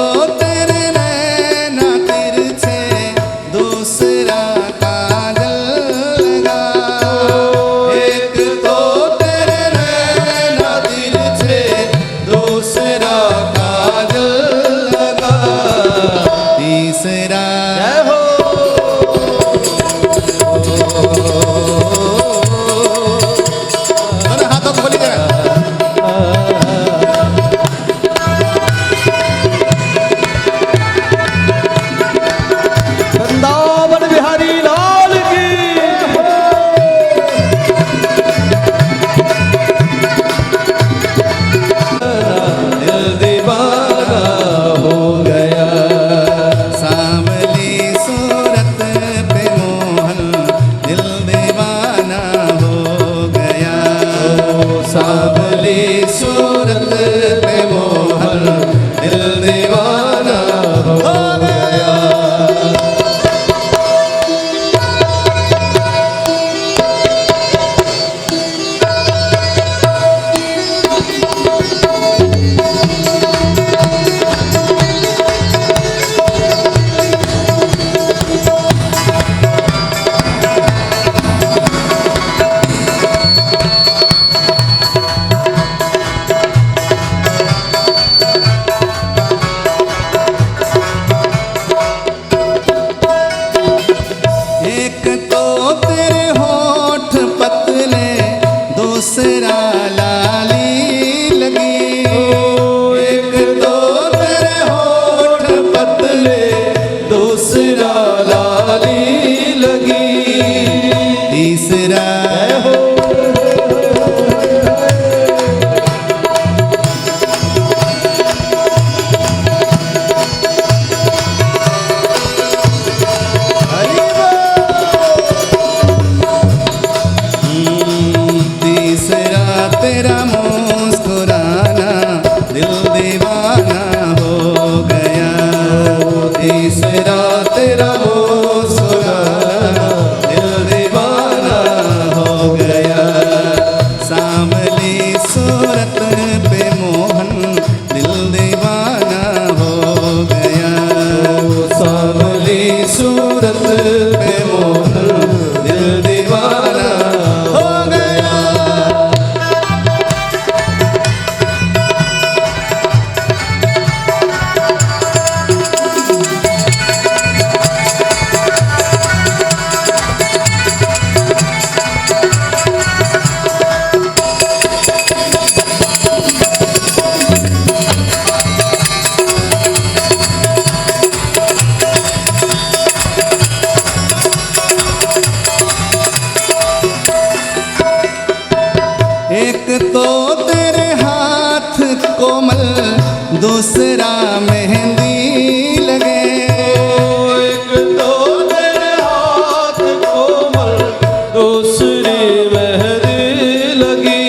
दूसरी मेहंदी लगी।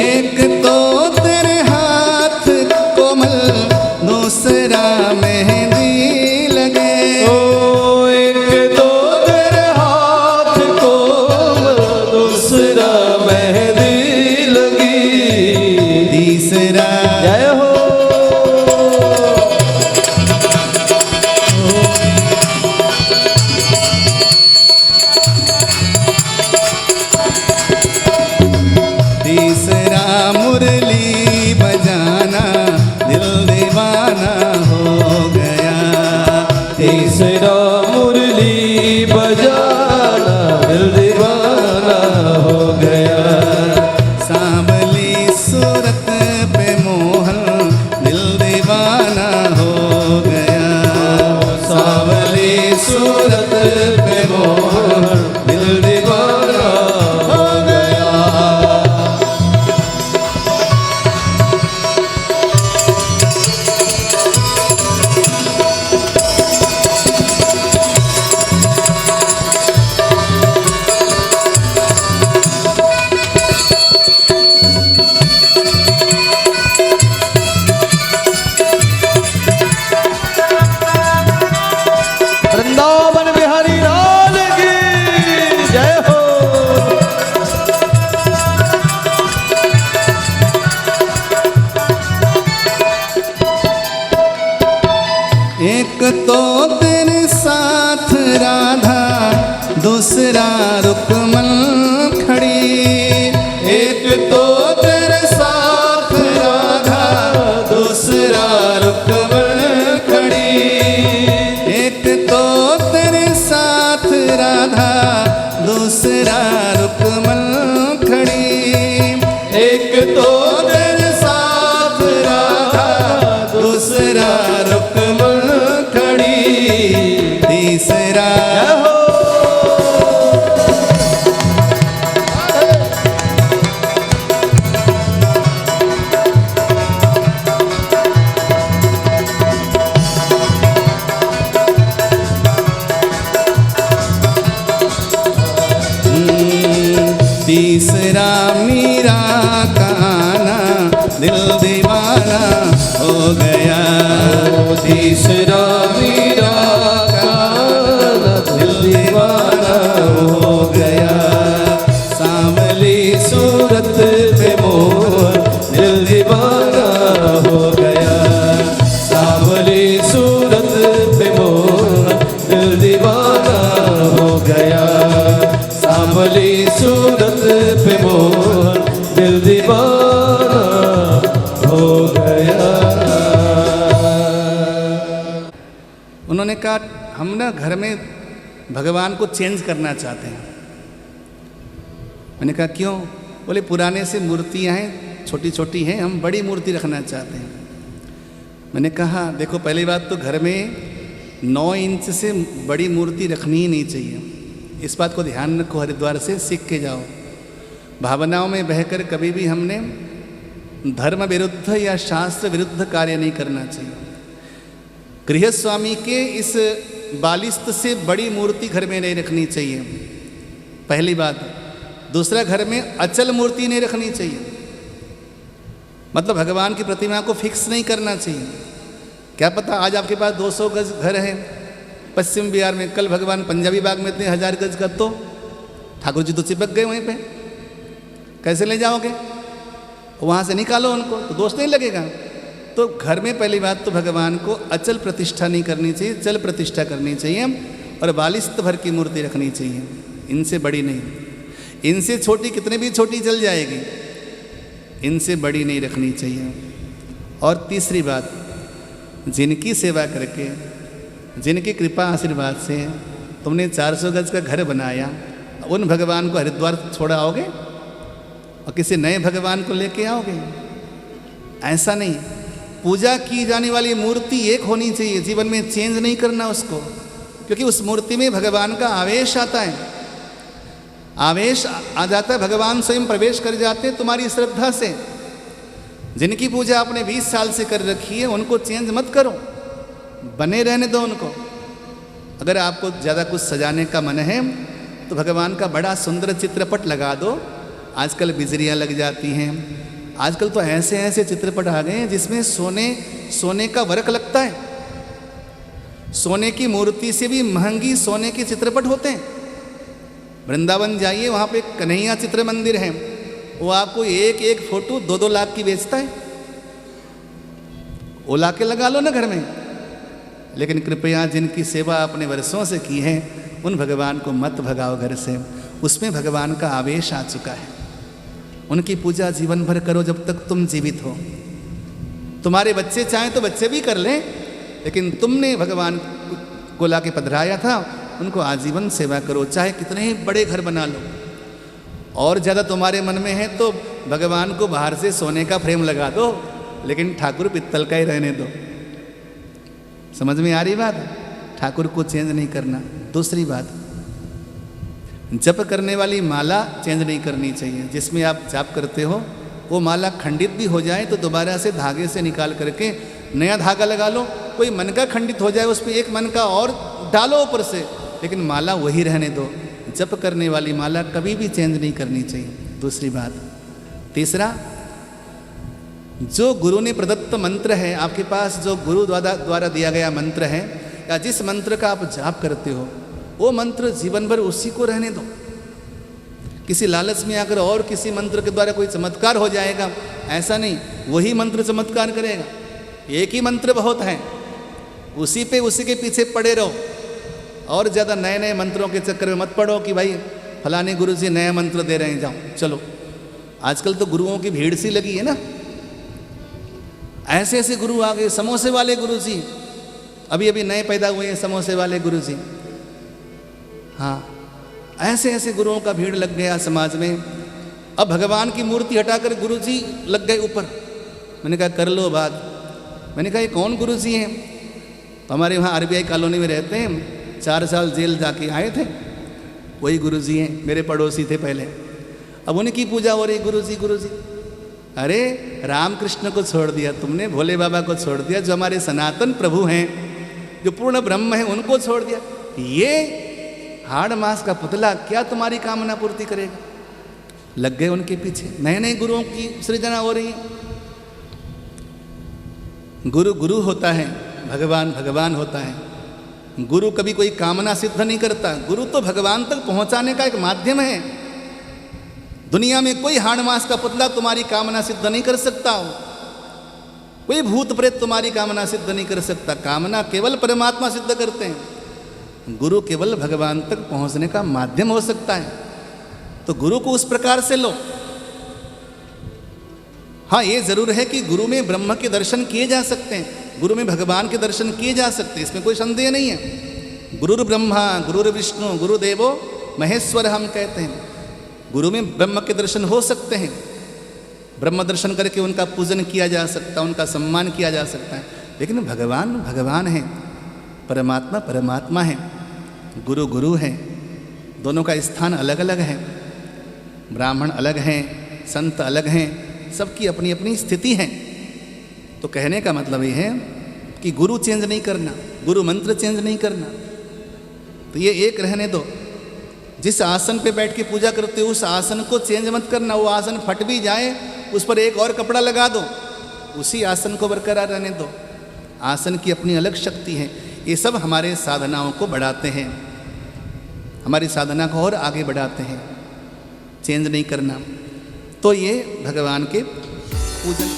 एक तो तेरे हाथ कोमल दूसरा मेहंदी लगे। ओ एक तो तेरे हाथ कोमल दूसरा मेहंदी लगी। तीसरा जय हो। तीसरा मुरली बजाना दिल दीवाना हो गया। तीसरा मुरली बजाना दिल दीवाना हो गया। सांवली सूरत पे मोहन दिल दीवाना हो गया। सांवली सूरत पे मोहन दिल दीवाना हो गया। वृंदावन बिहारी लाल की जय हो। एक तो तेरे साथ राधा दूसरा रुकमल खड़ी। एक तो तेरे साथ राधा दूसरा रुकमल खड़ी। एक तो तेरे साथ राधा दूसरा रुकमल खड़ी। एक तो तेरे साथ राधा दूसरा रुकमल खड़ी। तीसरा जय हो। तीसरा मीरा का आना दिल दीवाना हो गया। तीसरा मीरा का दिल दीवाना हो गया। सांवली सूरत पे मोहन दिल दीवाना हो गया। सांवली सूरत पे मोहन दिल दीवाना हो गया। सांवली सूरत पे मोहन दिल दीवाना हो गया। उन्होंने कहा हम ना घर में भगवान को चेंज करना चाहते हैं। मैंने कहा क्यों? बोले पुराने से मूर्तियाँ हैं छोटी छोटी हैं, हम बड़ी मूर्ति रखना चाहते हैं। मैंने कहा देखो पहली बात तो घर में 9 इंच से बड़ी मूर्ति रखनी ही नहीं चाहिए। इस बात को ध्यान रखो, हरिद्वार से सीख के जाओ। भावनाओं में बहकर कभी भी हमने धर्म विरुद्ध या शास्त्र विरुद्ध कार्य नहीं करना चाहिए। गृहस्वामी के इस बालिस्त से बड़ी मूर्ति घर में नहीं रखनी चाहिए, पहली बात। दूसरा, घर में अचल मूर्ति नहीं रखनी चाहिए, मतलब भगवान की प्रतिमा को फिक्स नहीं करना चाहिए। क्या पता आज आपके पास 200 गज घर है पश्चिम बिहार में, कल भगवान पंजाबी बाग में थे 1000 गज का, तो ठाकुर जी तो चिपक गए वहीं पे, कैसे ले जाओगे? वहाँ से निकालो उनको तो दोष नहीं लगेगा। तो घर में पहली बात तो भगवान को अचल प्रतिष्ठा नहीं करनी चाहिए, चल प्रतिष्ठा करनी चाहिए और बालिस्त भर की मूर्ति रखनी चाहिए, इनसे बड़ी नहीं। इनसे छोटी कितने भी छोटी चल जाएगी, इनसे बड़ी नहीं रखनी चाहिए। और तीसरी बात, जिनकी सेवा करके, जिनकी कृपा आशीर्वाद से तुमने 400 गज का घर बनाया, उन भगवान को हरिद्वार छोड़ा आओगे और किसी नए भगवान को लेके आओगे? ऐसा नहीं। पूजा की जाने वाली मूर्ति एक होनी चाहिए, जीवन में चेंज नहीं करना उसको, क्योंकि उस मूर्ति में भगवान का आवेश आता है, आवेश आ जाता है, भगवान स्वयं प्रवेश कर जाते हैं तुम्हारी श्रद्धा से। जिनकी पूजा आपने 20 साल से कर रखी है उनको चेंज मत करो, बने रहने दो उनको। अगर आपको ज़्यादा कुछ सजाने का मन है तो भगवान का बड़ा सुंदर चित्रपट लगा दो। आजकल बिजलियाँ लग जाती हैं, आजकल तो ऐसे ऐसे चित्रपट आ गए हैं जिसमें सोने का वर्क लगता है। सोने की मूर्ति से भी महंगी सोने के चित्रपट होते हैं। वृंदावन जाइए, वहाँ पे कन्हैया चित्र मंदिर है, वो आपको एक एक फोटो 2-2 लाख की बेचता है। वो ला के लगा लो ना घर में। लेकिन कृपया जिनकी सेवा अपने वर्षों से की है उन भगवान को मत भगाओ घर से। उसमें भगवान का आवेश आ चुका है। उनकी पूजा जीवन भर करो जब तक तुम जीवित हो। तुम्हारे बच्चे चाहें तो बच्चे भी कर लें, लेकिन तुमने भगवान को ला के पधराया था, उनको आजीवन सेवा करो, चाहे कितने ही बड़े घर बना लो। और ज़्यादा तुम्हारे मन में है तो भगवान को बाहर से सोने का फ्रेम लगा दो, लेकिन ठाकुर पित्तल का ही रहने दो। समझ में आ रही बात? ठाकुर को चेंज नहीं करना। दूसरी बात, जप करने वाली माला चेंज नहीं करनी चाहिए। जिसमें आप जाप करते हो वो माला खंडित भी हो जाए तो दोबारा से धागे से निकाल करके नया धागा लगा लो। कोई मन का खंडित हो जाए उस पर एक मन का और डालो ऊपर से, लेकिन माला वही रहने दो। जप करने वाली माला कभी भी चेंज नहीं करनी चाहिए। दूसरी बात। तीसरा, जो गुरु ने प्रदत्त मंत्र है, आपके पास जो गुरु द्वारा दिया गया मंत्र है या जिस मंत्र का आप जाप करते हो, वो मंत्र जीवन भर उसी को रहने दो। किसी लालच में आकर और किसी मंत्र के द्वारा कोई चमत्कार हो जाएगा, ऐसा नहीं। वही मंत्र चमत्कार करेगा। एक ही मंत्र बहुत है, उसी के पीछे पड़े रहो। और ज़्यादा नए नए मंत्रों के चक्कर में मत पड़ो कि भाई फलाने गुरु जी नया मंत्र दे रहे हैं, जाओ चलो। आजकल तो गुरुओं की भीड़ सी लगी है ना। ऐसे ऐसे गुरु आ गए, समोसे वाले गुरु जी, अभी अभी नए पैदा हुए हैं समोसे वाले गुरु जी। हाँ, ऐसे ऐसे गुरुओं का भीड़ लग गया समाज में। अब भगवान की मूर्ति हटाकर गुरु जी लग गए ऊपर। मैंने कहा कर लो बात। मैंने कहा ये कौन गुरु जी हैं? तो हमारे वहाँ RBI कॉलोनी में रहते हैं, 4 साल जेल जाके आए थे, वही गुरु जी हैं, मेरे पड़ोसी थे पहले। अब उनकी पूजा हो रही, गुरु जी गुरु जी। अरे रामकृष्ण को छोड़ दिया तुमने, भोले बाबा को छोड़ दिया, जो हमारे सनातन प्रभु हैं, जो पूर्ण ब्रह्म है, उनको छोड़ दिया। ये हाड़ मास का पुतला क्या तुम्हारी कामना पूर्ति करेगा? लग गए उनके पीछे। नए नए गुरुओं की सृजना हो रही है। गुरु गुरु होता है, भगवान भगवान होता है। गुरु कभी कोई कामना सिद्ध नहीं करता। गुरु तो भगवान तक पहुंचाने का एक माध्यम है। दुनिया में कोई हाड़ मास का पुतला तुम्हारी कामना सिद्ध नहीं कर सकता हो। कोई भूत प्रेत तुम्हारी कामना सिद्ध नहीं कर सकता। कामना केवल परमात्मा सिद्ध करते हैं। गुरु केवल भगवान तक पहुंचने का माध्यम हो सकता है। तो गुरु को उस प्रकार से लो। हाँ, ये जरूर है कि गुरु में ब्रह्म के दर्शन किए जा सकते हैं, गुरु में भगवान के दर्शन किए जा सकते हैं, इसमें कोई संदेह नहीं है। गुरुर ब्रह्मा गुरुर विष्णु गुरुदेवो महेश्वर हम कहते हैं। गुरु में ब्रह्म के दर्शन हो सकते हैं। ब्रह्म दर्शन करके उनका पूजन किया जा सकता है, उनका सम्मान किया जा सकता है। लेकिन भगवान भगवान है, परमात्मा परमात्मा है, गुरु गुरु है। दोनों का स्थान अलग अलग है। ब्राह्मण अलग हैं, संत अलग हैं, सबकी अपनी अपनी स्थिति है। तो कहने का मतलब ये है कि गुरु चेंज नहीं करना, गुरु मंत्र चेंज नहीं करना। तो ये एक रहने दो। जिस आसन पे बैठ के पूजा करते हो उस आसन को चेंज मत करना। वो आसन फट भी जाए उस पर एक और कपड़ा लगा दो, उसी आसन को बरकरार रहने दो। आसन की अपनी अलग शक्ति है। ये सब हमारे साधनाओं को बढ़ाते हैं, हमारी साधना को और आगे बढ़ाते हैं। चेंज नहीं करना। तो ये भगवान के पूजन